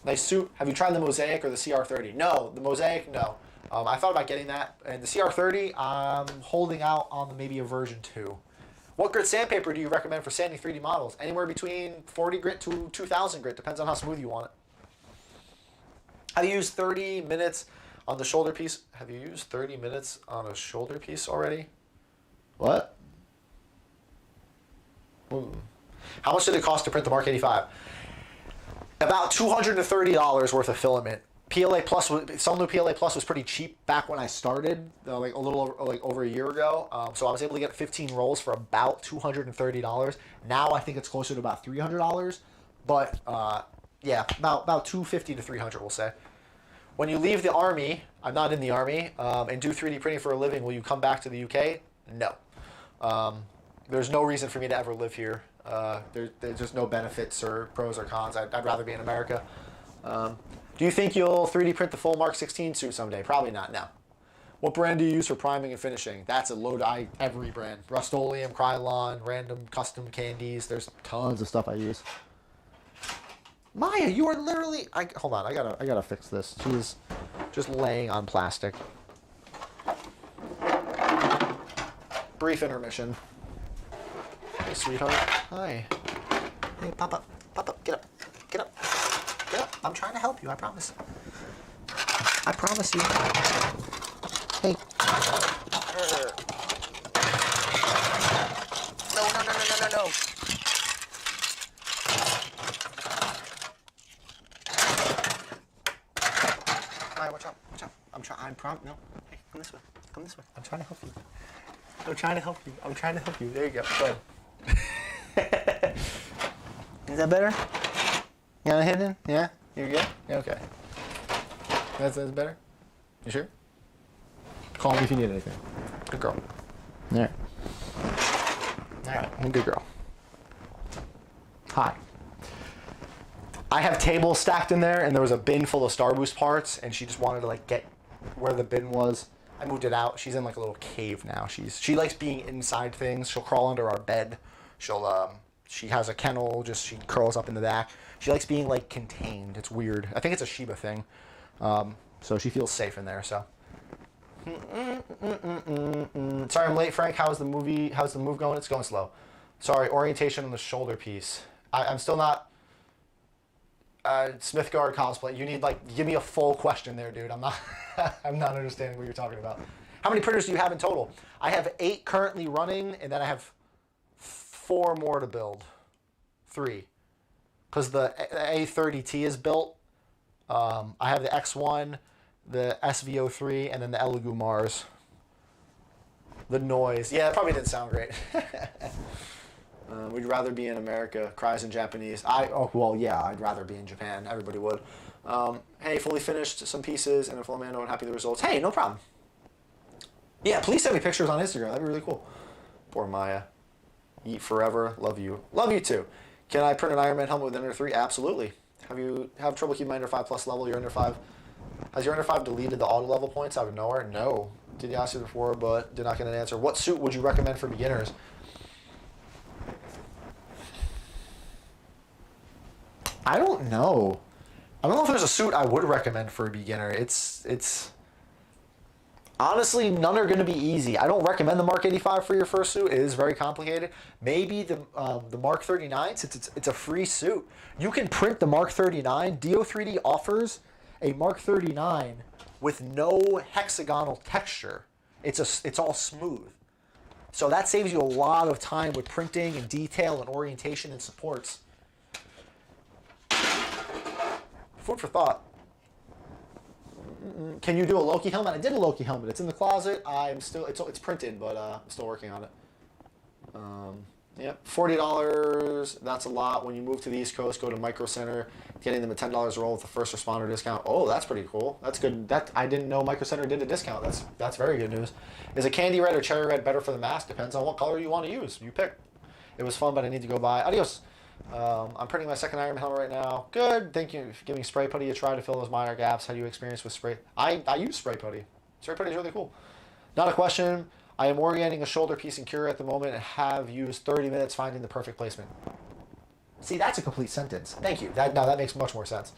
Nice suit. Have you tried the Mosaic or the CR30? No, the Mosaic, no. I thought about getting that. And the CR30, I'm holding out on maybe a version 2. What grit sandpaper do you recommend for sanding 3D models? Anywhere between 40 grit to 2000 grit. Depends on how smooth you want it. Have you used 30 minutes on the shoulder piece? Have you used 30 minutes on a shoulder piece already? What? How much did it cost to print the Mark 85? About $230 worth of filament. PLA Plus, some new PLA Plus was pretty cheap back when I started, like a little over a year ago. So I was able to get 15 rolls for about $230. Now I think it's closer to about $300. But yeah, about $250 to $300, we'll say. When you leave the Army, I'm not in the Army, and do 3D printing for a living, will you come back to the UK? No. There's no reason for me to ever live here. There's just no benefits or pros or cons. I'd rather be in America. Do you think you'll 3D print the full Mark 16 suit someday? Probably not, no. What brand do you use for priming and finishing? That's a load. Every brand. Rust-Oleum, Krylon, random custom candies. There's tons of stuff I use. Maya, you are literally... hold on, I gotta fix this. She's just laying on plastic. Brief intermission. Hey, sweetheart. Hi. Hey, pop up. Pop up. Get up. Get up. Get up. I'm trying to help you, I promise. I promise you. Hey. No. Alright, watch out. No. Hey, come this way. I'm trying to help you. There you go. Good. Is that better? You got it hidden? Yeah? You're good? Yeah, okay. That's better? You sure? Call me if you need anything. Good girl. Alright. Alright, good girl. Hi. I have tables stacked in there, and there was a bin full of Starboost parts, and she just wanted to get where the bin was. I moved it out. She's in a little cave now. She likes being inside things. She'll crawl under our bed. She has a kennel. She curls up in the back. She likes being contained. It's weird. I think it's a Shiba thing. So she feels safe in there. So. Sorry, I'm late, Frank. How's the move going? It's going slow. Sorry, orientation on the shoulder piece. I'm still not. Smithgard cosplay. You need give me a full question there, dude. I'm not understanding what you're talking about. How many printers do you have in total? I have 8 currently running, and then I have 4 more to build. 3, because the A30T is built. I have the X1, the SVO3, and then the Elegoo Mars. The noise. Yeah, it probably didn't sound great. We'd rather be in America. Cries in Japanese. Yeah, I'd rather be in Japan. Everybody would. Hey, fully finished some pieces and a Filament and happy with the results. Hey, no problem. Yeah, please send me pictures on Instagram. That'd be really cool. Poor Maya. Eat forever. Love you. Love you too. Can I print an Iron Man helmet with Ender 3? Absolutely. Have trouble keeping my Ender 5 plus level? Your Ender 5. Has your Ender 5 deleted the auto level points out of nowhere? No. Did ask you before, but did not get an answer. What suit would you recommend for beginners? I don't know. I don't know if there's a suit I would recommend for a beginner. It's honestly, none are going to be easy. I don't recommend the Mark 85 for your first suit. It is very complicated. Maybe the Mark 39, since it's a free suit. You can print the Mark 39. Do3D offers a Mark 39 with no hexagonal texture. It's all smooth. So that saves you a lot of time with printing and detail and orientation and supports. Food for thought. Can you do a Loki helmet? I did a Loki helmet. It's in the closet. It's printed, but I'm still working on it. Yep, $40. That's a lot. When you move to the East Coast, go to Micro Center, getting them a $10 a roll with the first responder discount. Oh, that's pretty cool. That's good. I didn't know Micro Center did a discount. That's very good news. Is a candy red or cherry red better for the mask? Depends on what color you want to use. You pick. It was fun, but I need to go buy. Adios. I'm printing my second Iron Man helmet right now. Good. Thank you for giving spray putty a try to fill those minor gaps. How do you experience with spray? I use spray putty. Spray putty is really cool. Not a question. I am orienting a shoulder piece in Cure at the moment and have used 30 minutes finding the perfect placement. See, that's a complete sentence. Thank you. That makes much more sense.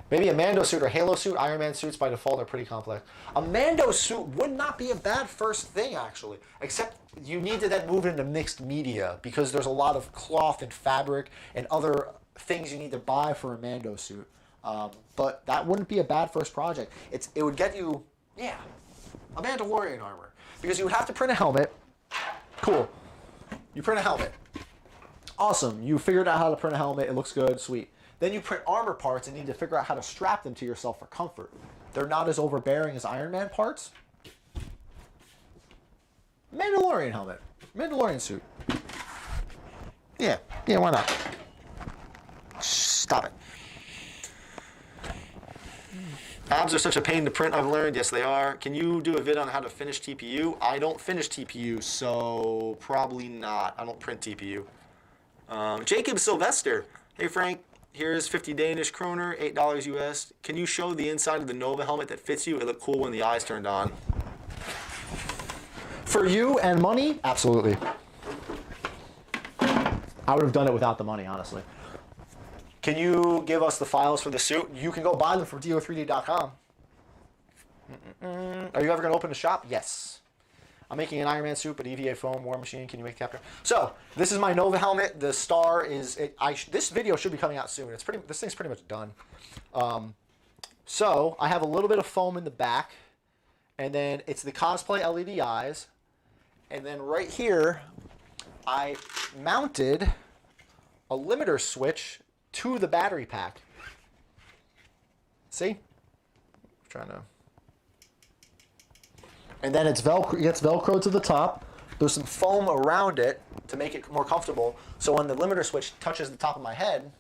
Maybe a Mando suit or Halo suit. Iron Man suits by default are pretty complex. A Mando suit would not be a bad first thing, actually. Except you need to then move into mixed media because there's a lot of cloth and fabric and other things you need to buy for a Mando suit. But that wouldn't be a bad first project. It would get you, yeah, a Mandalorian armor. Because you would have to print a helmet. Cool. You print a helmet. Awesome. You figured out how to print a helmet. It looks good. Sweet. Then you print armor parts and need to figure out how to strap them to yourself for comfort. They're not as overbearing as Iron Man parts. Mandalorian helmet. Mandalorian suit. Yeah. Yeah, why not? Stop it. Abs are such a pain to print, I've learned. Yes, they are. Can you do a vid on how to finish TPU? I don't finish TPU, so probably not. I don't print TPU. Jacob Sylvester. Hey, Frank. Here's 50 Danish kroner, $8 US. Can you show the inside of the Nova helmet that fits you? It looked cool when the eyes turned on. For you and money? Absolutely. I would have done it without the money, honestly. Can you give us the files for the suit? You can go buy them from do3d.com. Are you ever going to open a shop? Yes. I'm making an Iron Man suit, but EVA foam, War Machine. Can you make capture? So, this is my Nova helmet. The star is... this video should be coming out soon. This thing's pretty much done. So, I have a little bit of foam in the back. And then it's the Cosplay LED eyes. And then right here, I mounted a limiter switch to the battery pack. See? I'm trying to... And then it gets Velcro to the top. There's some foam around it to make it more comfortable. So when the limiter switch touches the top of my head,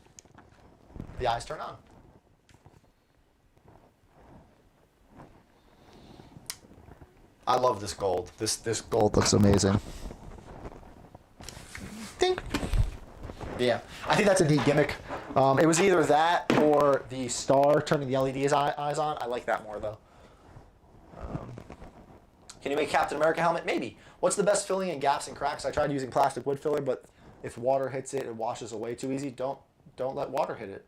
the eyes turn on. I love this gold. This gold looks amazing. Ding. Yeah, I think that's a neat gimmick. It was either that or the star turning the LED eyes on. I like that more, though. Can you make Captain America helmet? Maybe. What's the best filling in gaps and cracks? I tried using plastic wood filler, but if water hits it, it washes away too easy. Don't let water hit it.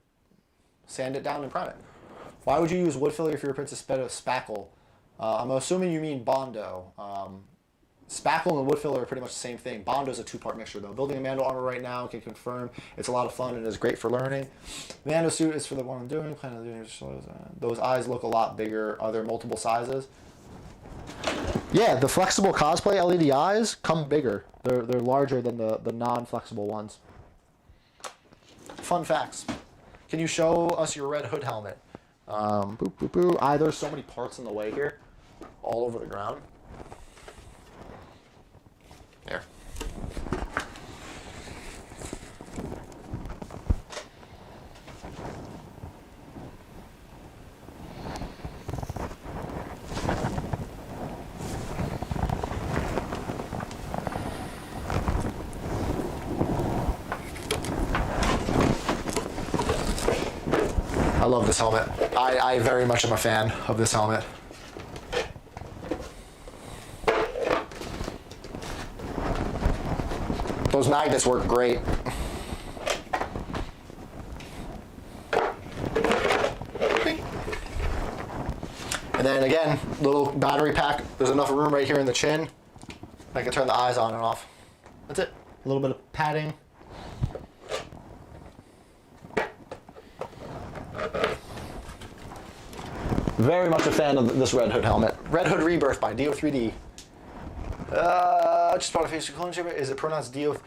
Sand it down and prime it. Why would you use wood filler if you're a Princess Spackle? I'm assuming you mean Bondo. Spackle and wood filler are pretty much the same thing. Bondo's a two-part mixture, though. Building a Mando armor right now, can confirm it's a lot of fun and is great for learning. Mando suit is for the one I'm doing. Plan on doing those eyes look a lot bigger. Are there multiple sizes? Yeah, the flexible Cosplay LED eyes come bigger. They're larger than the non-flexible ones. Fun facts. Can you show us your red hood helmet? There's so many parts in the way here, all over the ground. There. I love this helmet. I very much am a fan of this helmet. Those magnets work great. And then again, little battery pack. There's enough room right here in the chin. I can turn the eyes on and off. That's it. A little bit of padding. Very much a fan of this Red Hood helmet. Red Hood Rebirth by Do3D. just bought a Facebook clone chipper. Is it pronounced Do?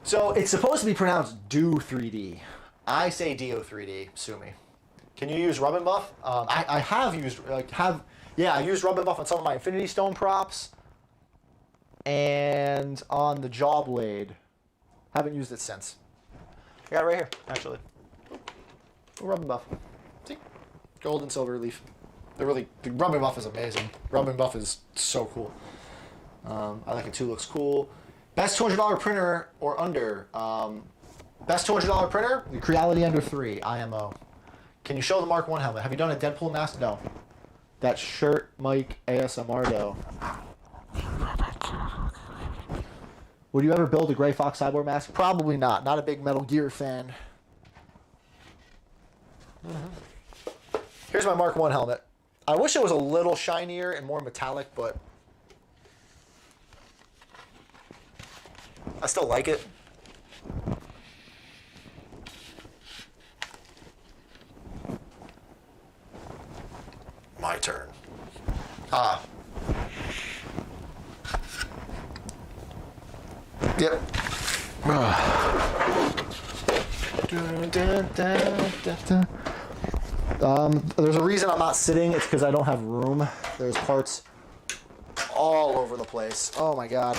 So it's supposed to be pronounced Do 3D. I say Do 3D. Sue me. Can you use rub and buff? I have used I used rub and buff on some of my Infinity Stone props, and on the jaw blade. Haven't used it since. I got it right here, actually. Rub and buff. See, gold and silver leaf. The rub and buff is amazing. Rub and buff is so cool. I like it too. Looks cool. Best $200 printer or under. Best $200 printer. The Creality under 3 IMO. Can you show the Mark 1 helmet? Have you done a Deadpool mask? No. That shirt, Mike ASMR though. Would you ever build a Gray Fox Cyborg mask? Probably not. Not a big Metal Gear fan. Here's my Mark 1 helmet. I wish it was a little shinier and more metallic, but I still like it. My turn. Yep. There's a reason I'm not sitting. It's because I don't have room. There's parts all over the place. Oh my god.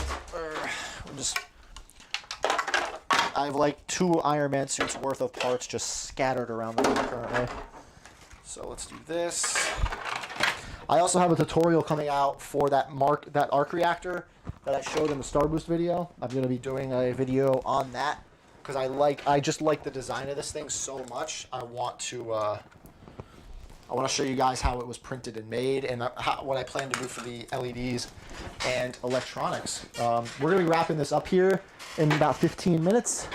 I have like 2 Iron Man suits worth of parts just scattered around the room currently. So let's do this. I also have a tutorial coming out for that arc reactor that I showed in the Starboost video. I'm going to be doing a video on that because I just like the design of this thing so much. I want to show you guys how it was printed and made, and what I plan to do for the LEDs and electronics. We're going to be wrapping this up here in about 15 minutes.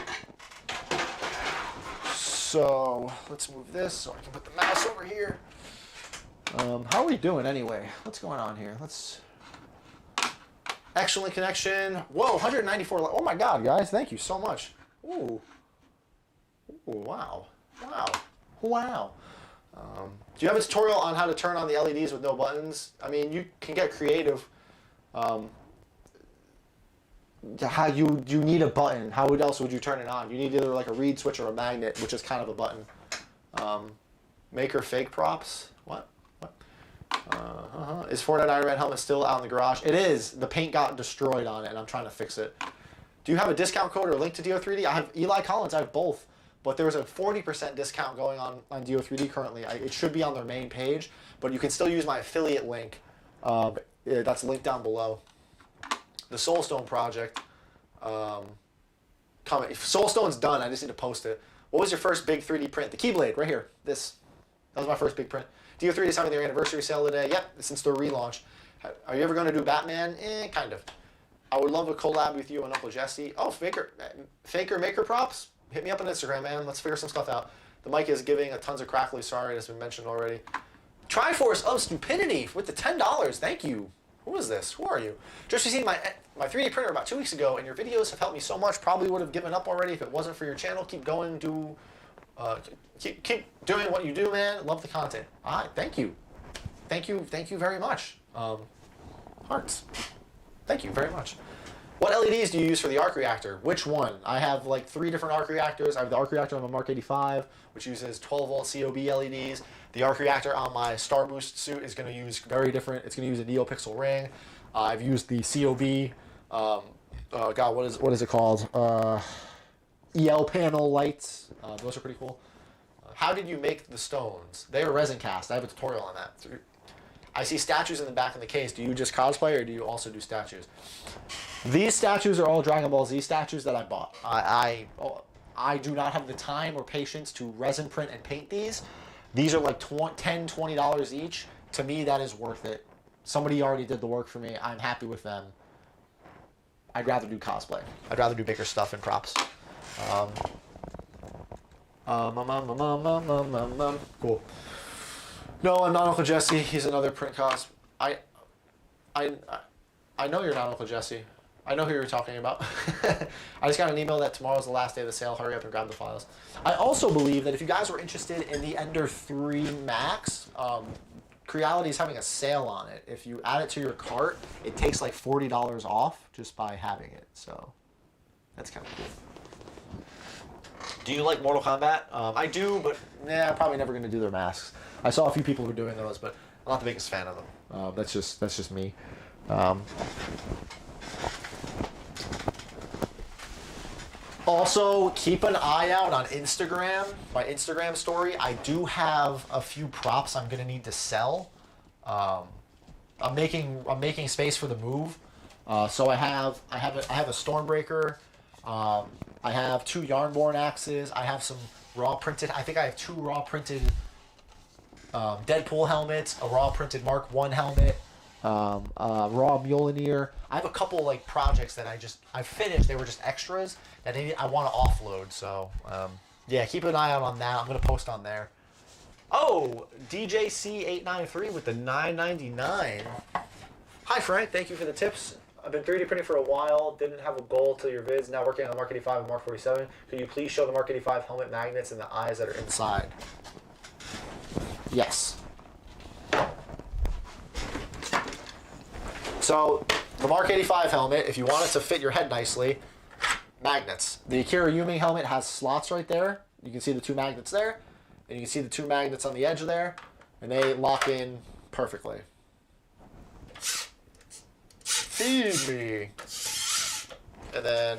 So let's move this so I can put the mouse over here. How are we doing anyway? What's going on here? Excellent connection. Whoa, 194. Oh my god, guys, thank you so much. Ooh. Ooh, wow. Wow. Wow. Do you have a tutorial on how to turn on the LEDs with no buttons? I mean, you can get creative. How you need a button. How else would you turn it on? You need either like a reed switch or a magnet, which is kind of a button. Maker fake props. What? Is Fortnite Iron Man helmet still out in the garage? It is. The paint got destroyed on it, and I'm trying to fix it. Do you have a discount code or a link to Do3D? I have Eli Collins. I have both. But there's a 40% discount going on Do3D currently. It should be on their main page, but you can still use my affiliate link. That's linked down below. The Soulstone project. Comment. Soulstone's done. I just need to post it. What was your first big 3D print? The Keyblade, right here. This. That was my first big print. Do3D is having their anniversary sale today. Yep, since their relaunch. Are you ever going to do Batman? Kind of. I would love a collab with you and Uncle Jesse. Oh, Faker Maker Props? Hit me up on Instagram, man. Let's figure some stuff out. The mic is giving a tons of crackly. Sorry, it has been mentioned already. Triforce of Stupidity with the $10. Thank you. Who is this? Who are you? Just received my 3D printer about 2 weeks ago, and your videos have helped me so much. Probably would have given up already if it wasn't for your channel. Keep going. Keep doing what you do, man. Love the content. All right, thank you. Thank you very much. Hearts. Thank you very much. What LEDs do you use for the arc reactor? Which one? I have like 3 different arc reactors. I have the arc reactor on my Mark 85, which uses 12-volt COB LEDs. The arc reactor on my Starboost suit is going to use very different. It's going to use a NeoPixel ring. I've used the COB. God, what is it called? EL panel lights. Those are pretty cool. How did you make the stones? They are resin cast. I have a tutorial on that. I see statues in the back of the case. Do you just cosplay or do you also do statues? These statues are all Dragon Ball Z statues that I bought. I do not have the time or patience to resin print and paint these. These are like $10, $20 each. To me, that is worth it. Somebody already did the work for me. I'm happy with them. I'd rather do cosplay. I'd rather do bigger stuff and props. Cool. No, I'm not Uncle Jesse. He's another print cos. I know you're not Uncle Jesse. I know who you're talking about. I just got an email that tomorrow's the last day of the sale. Hurry up and grab the files. I also believe that if you guys were interested in the Ender 3 Max, Creality is having a sale on it. If you add it to your cart, it takes like $40 off just by having it. So that's kind of cool. Do you like Mortal Kombat? I do, but I'm probably never going to do their masks. I saw a few people who were doing those, but I'm not the biggest fan of them. That's just me. Also, keep an eye out on Instagram, my Instagram story. I do have a few props I'm gonna need to sell. I'm making space for the move. So I have a Stormbreaker. I have 2 Yarnborn axes. I have some raw printed. I think I have 2 raw printed Deadpool helmets, a raw printed Mark 1 helmet, raw Mjolnir. I have a couple like projects that I finished. They were just extras that I want to offload. So yeah, keep an eye out on that. I'm gonna post on there. Oh, DJC893 with the $9.99. Hi Frank, thank you for the tips. I've been 3D printing for a while. Didn't have a goal till your vids. Now working on the Mark 85 and Mark 47. Could you please show the Mark 85 helmet magnets and the eyes that are inside? Yes. So the Mark 85 helmet, if you want it to fit your head nicely, magnets. The Akira Yuming helmet has slots right there. You can see the 2 magnets there, and you can see the 2 magnets on the edge there, and they lock in perfectly. Feed me. And then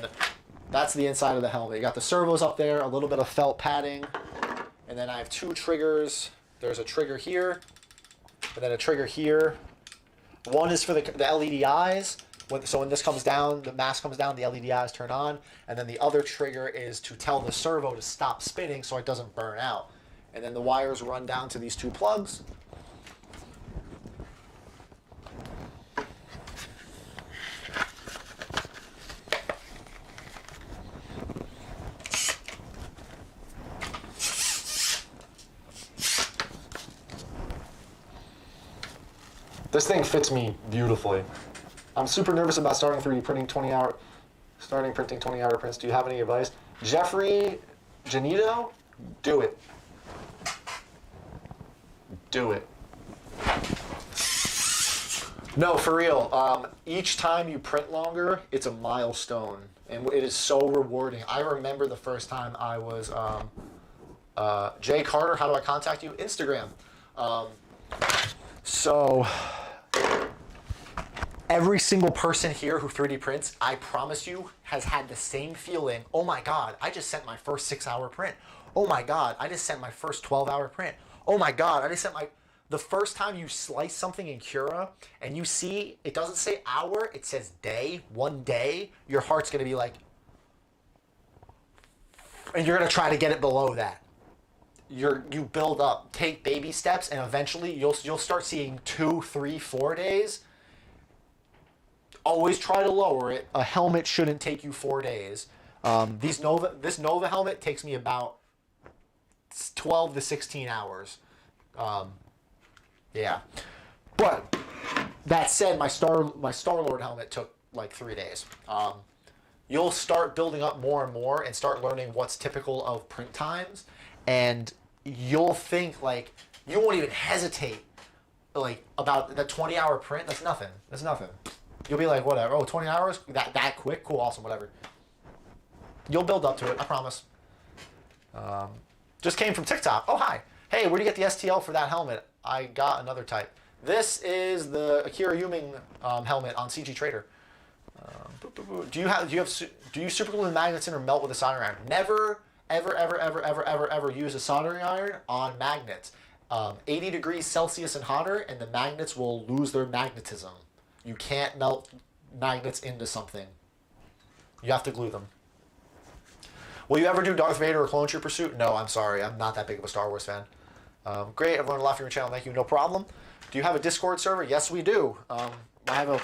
that's the inside of the helmet. You got the servos up there, a little bit of felt padding, and then I have 2 triggers. There's a trigger here, and then a trigger here. One is for the LED eyes. So when this comes down, the mask comes down, the LED eyes turn on. And then the other trigger is to tell the servo to stop spinning so it doesn't burn out. And then the wires run down to these 2 plugs. This thing fits me beautifully. I'm super nervous about starting 3D printing 20-hour prints. Do you have any advice? Jeffrey Janito, do it. Do it. No, for real. Each time you print longer, it's a milestone, and it is so rewarding. I remember the first time I was Jay Carter. How do I contact you? Instagram. So every single person here who 3D prints, I promise you, has had the same feeling. Oh my God, I just sent my first 6-hour print. Oh my God, I just sent my first 12-hour print. Oh my God, I just sent my... The first time you slice something in Cura and you see, it doesn't say hour, it says day, 1 day, your heart's gonna be like... And you're gonna try to get it below that. You build up, take baby steps, and eventually you'll start seeing 2, 3, 4 days. Always try to lower it. A helmet shouldn't take you 4 days. This Nova helmet takes me about 12 to 16 hours. Yeah. But that said, my Star-Lord helmet took like 3 days. You'll start building up more and more and start learning what's typical of print times, and you'll think like you won't even hesitate like about the 20-hour print. That's nothing. That's nothing. You'll be like, whatever. Oh, 20 hours? That quick? Cool, awesome, whatever. You'll build up to it, I promise. Just came from TikTok. Oh, hi. Hey, where do you get the STL for that helmet? I got another type. This is the Akira Yuming helmet on CG Trader. Do you super glue the magnets in or melt with a soldering iron? Never, ever use a soldering iron on magnets. 80 degrees Celsius and hotter, and the magnets will lose their magnetism. You can't melt magnets into something. You have to glue them. Will you ever do Darth Vader or Clone Trooper suit? No, I'm sorry. I'm not that big of a Star Wars fan. Great. I've learned a lot from your channel. Thank you. No problem. Do you have a Discord server? Yes, we do. I have a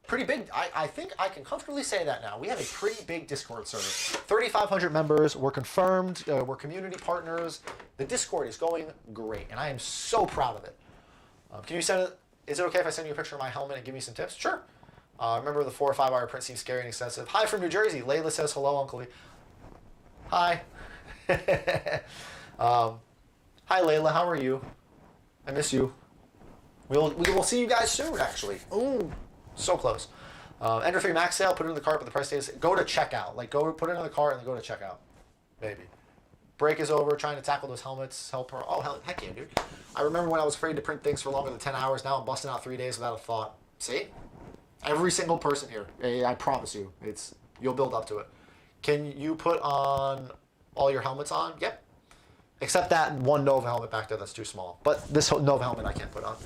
pretty big... I think I can comfortably say that now. We have a pretty big Discord server. 3,500 members. We're confirmed. We're community partners. The Discord is going great, and I am so proud of it. Can you send it... Is it okay if I send you a picture of my helmet and give me some tips? Sure. Remember the 4 or 5 hour print seems scary and expensive. Hi from New Jersey. Layla says hello, Uncle Lee. Hi. Hi, Layla. How are you? I miss you. We will see you guys soon, actually. Ooh, so close. Ender 3 max sale, put it in the cart, but the price stays. Go to checkout. Like, go put it in the cart and then go to checkout. Maybe. Break is over, trying to tackle those helmets. Help her. Oh, heck yeah, dude. I remember when I was afraid to print things for longer than 10 hours. Now I'm busting out 3 days without a thought. See? Every single person here. I promise you. You'll build up to it. Can you put on all your helmets on? Yep. Except that one Nova helmet back there that's too small. But this Nova helmet I can't put on.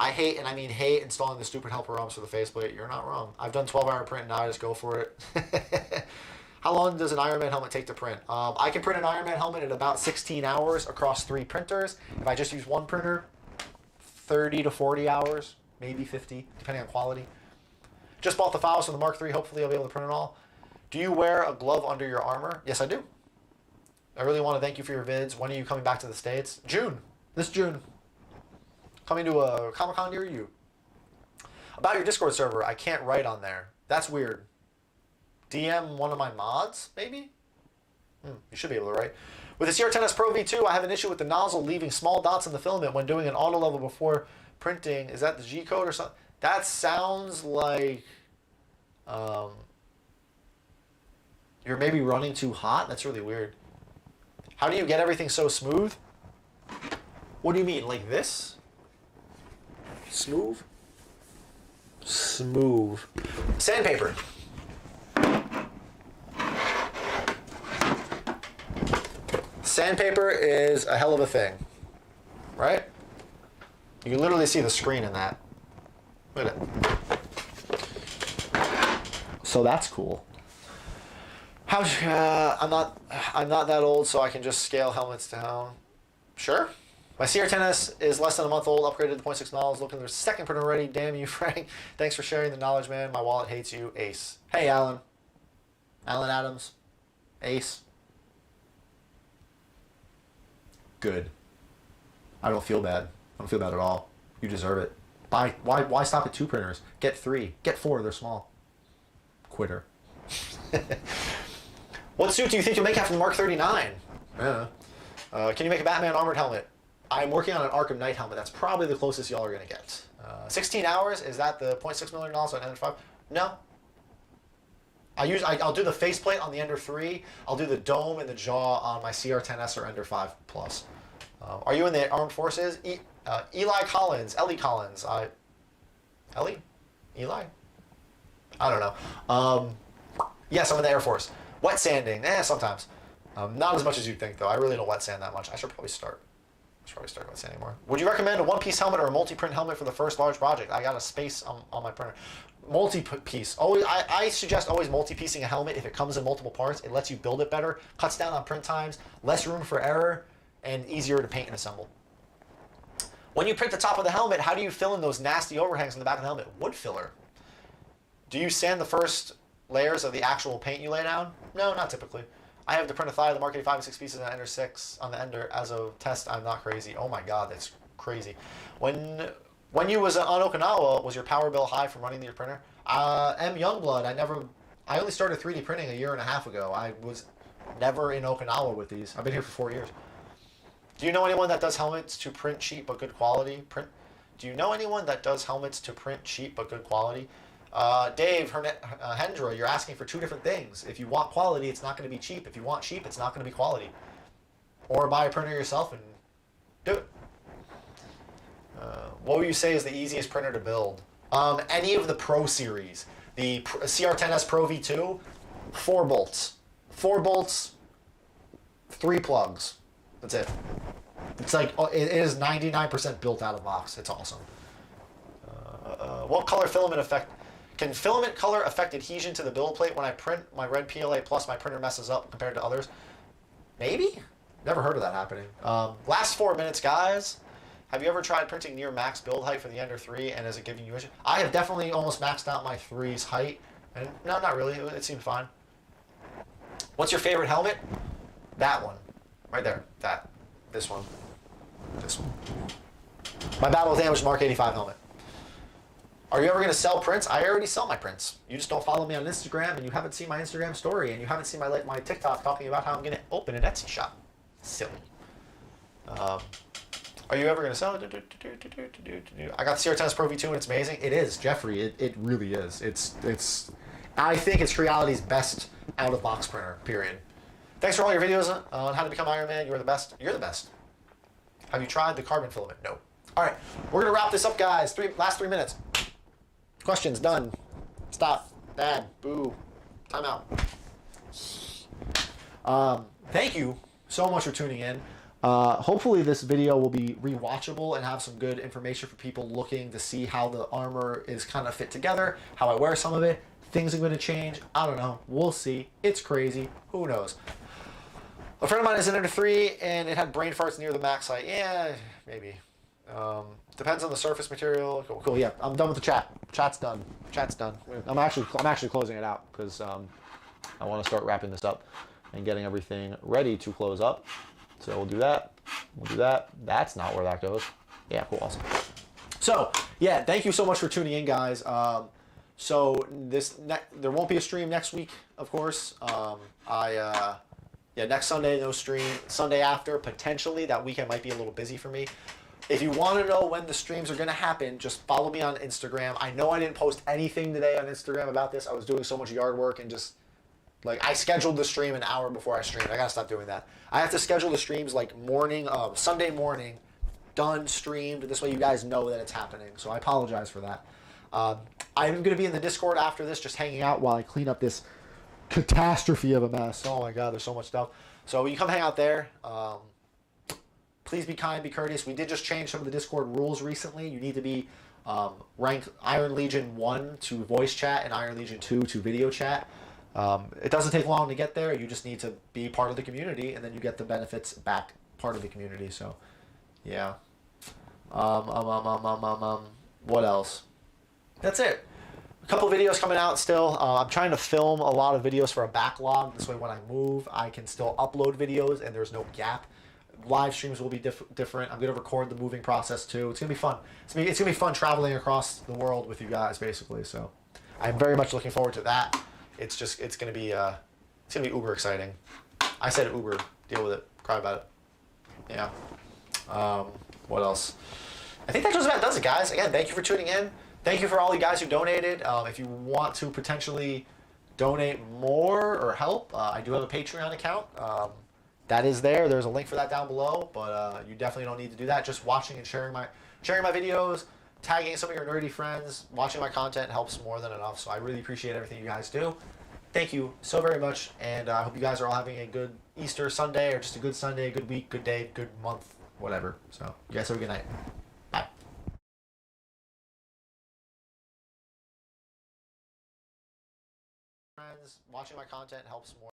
I hate, and I mean hate, installing the stupid helper ROMs for the faceplate. You're not wrong. I've done 12-hour print, now I just go for it. How long does an Iron Man helmet take to print? I can print an Iron Man helmet in about 16 hours across 3 printers. If I just use one printer, 30 to 40 hours, maybe 50, depending on quality. Just bought the files from the Mark III. Hopefully I'll be able to print it all. Do you wear a glove under your armor? Yes, I do. I really want to thank you for your vids. When are you coming back to the States? June. This June. Coming to a Comic-Con near you. About your Discord server, I can't write on there. That's weird. DM one of my mods, maybe? You should be able to write. With the CR10S Pro V2, I have an issue with the nozzle leaving small dots in the filament when doing an auto level before printing. Is that the G code or something? That sounds like you're maybe running too hot. That's really weird. How do you get everything so smooth? What do you mean, like this? Smooth? Smooth. Sandpaper. Sandpaper is a hell of a thing, right? You can literally see the screen in that. Look at it. So that's cool. I'm not that old, so I can just scale helmets down. Sure. My CR10S is less than a month old, upgraded to 0.6 nozzles, looking at their second printer already. Damn you, Frank. Thanks for sharing the knowledge, man. My wallet hates you. Ace. Hey, Alan. Alan Adams. Ace. Good. I don't feel bad. I don't feel bad at all. You deserve it. Why stop at 2 printers? Get 3. Get 4. They're small. Quitter. What suit do you think you'll make after the Mark 39? Can you make a Batman armored helmet? I'm working on an Arkham Knight helmet. That's probably the closest y'all are going to get. 16 hours? Is that the 0.6 million dollars on Ender 5? No. I'll do the faceplate on the Ender 3. I'll do the dome and the jaw on my CR10S or Ender 5 Plus. Are you in the Armed Forces? Eli Collins. Ellie Collins. Ellie? Eli? I don't know. Yes, I'm in the Air Force. Wet sanding. Sometimes. Not as much as you'd think, though. I really don't wet sand that much. I should probably start. Wet sanding more. Would you recommend a one-piece helmet or a multi-print helmet for the first large project? I got a space on my printer. Multi-piece. I suggest always multi-piecing a helmet if it comes in multiple parts. It lets you build it better, cuts down on print times, less room for error, and easier to paint and assemble. When you print the top of the helmet, how do you fill in those nasty overhangs in the back of the helmet? Wood filler. Do you sand the first layers of the actual paint you lay down? No, not typically. I have to print a thigh of the Mark 85 and 6 pieces on Ender 6 on the Ender as a test. I'm not crazy. Oh my God, that's crazy. When you was on Okinawa, was your power bill high from running your printer? M Youngblood, I only started 3D printing a year and a half ago. I was never in Okinawa with these. I've been here for 4 years. Do you know anyone that does helmets to print cheap but good quality? Do you know anyone that does helmets to print cheap but good quality? Dave Hendra, you're asking for 2 different things. If you want quality, it's not going to be cheap. If you want cheap, it's not going to be quality. Or buy a printer yourself and do it. What would you say is the easiest printer to build? Any of the Pro series. The CR10S Pro V2, 4 bolts. 4 bolts, 3 plugs. That's it. It's like, it is 99% built out of box. It's awesome. What color filament effect? Can filament color affect adhesion to the build plate? When I print my red PLA Plus, my printer messes up compared to others. Maybe? Never heard of that happening. Last 4 minutes, guys. Have you ever tried printing near max build height for the Ender 3, and is it giving you issue? I have definitely almost maxed out my 3's height. And no, not really. It seemed fine. What's your favorite helmet? That one. Right there. That. This one. This one. My Battle with Damage Mark 85 helmet. Are you ever going to sell prints? I already sell my prints. You just don't follow me on Instagram, and you haven't seen my Instagram story, and you haven't seen my TikTok talking about how I'm going to open an Etsy shop. Silly. Are you ever going to sell it? I got the CR10S Pro V2 and it's amazing. It is, Jeffrey. It really is. It's. I think it's Creality's best out-of-box printer, period. Thanks for all your videos on how to become Iron Man. You're the best. You're the best. Have you tried the carbon filament? No. All right. We're going to wrap this up, guys. Last 3 minutes. Questions, done. Stop. Bad. Boo. Time out. Thank you so much for tuning in. Hopefully this video will be rewatchable and have some good information for people looking to see how the armor is kind of fit together, how I wear some of it. Things are going to change. I don't know. We'll see. It's crazy. Who knows? A friend of mine is in Ender 3 and it had brain farts near the max site. Yeah, maybe. Depends on the surface material. Cool. Yeah, I'm done with the chat. Chat's done. Chat's done. I'm actually closing it out because I want to start wrapping this up and getting everything ready to close up. So we'll do that. We'll do that. That's not where that goes. Yeah, cool, awesome. So yeah, thank you so much for tuning in, guys. So there won't be a stream next week, of course. Yeah, next Sunday no stream. Sunday after potentially. That weekend might be a little busy for me. If you want to know when the streams are going to happen, just follow me on Instagram. I know I didn't post anything today on Instagram about this. I was doing so much yard work and just. Like, I scheduled the stream an hour before I streamed. I gotta stop doing that. I have to schedule the streams like Sunday morning, done, streamed. This way you guys know that it's happening. So I apologize for that. I'm gonna be in the Discord after this, just hanging out while I clean up this catastrophe of a mess. Oh my God, there's so much stuff. So you come hang out there. Please be kind, be courteous. We did just change some of the Discord rules recently. You need to be ranked Iron Legion 1 to voice chat and Iron Legion 2 to video chat. It doesn't take long to get there. You just need to be part of the community, and then you get the benefits back part of the community. So, yeah. What else? That's it. A couple videos coming out still. I'm trying to film a lot of videos for a backlog. This way, when I move, I can still upload videos, and there's no gap. Live streams will be different. I'm gonna record the moving process too. It's gonna be fun. It's gonna be fun traveling across the world with you guys, basically. So, I'm very much looking forward to that. It's gonna be uber exciting. I said Uber, deal with it, cry about it. Yeah. What else? I think that just about does it, guys. Again, thank you for tuning in. Thank you for all you guys who donated. If you want to potentially donate more or help, I do have a Patreon account. That is there. There's a link for that down below, but you definitely don't need to do that. Just watching and sharing my videos, tagging some of your nerdy friends, watching my content helps more than enough. So I really appreciate everything you guys do. Thank you so very much, and I hope you guys are all having a good Easter Sunday, or just a good Sunday, good week, good day, good month, whatever. So you guys have a good night. Bye. Friends, watching my content helps more.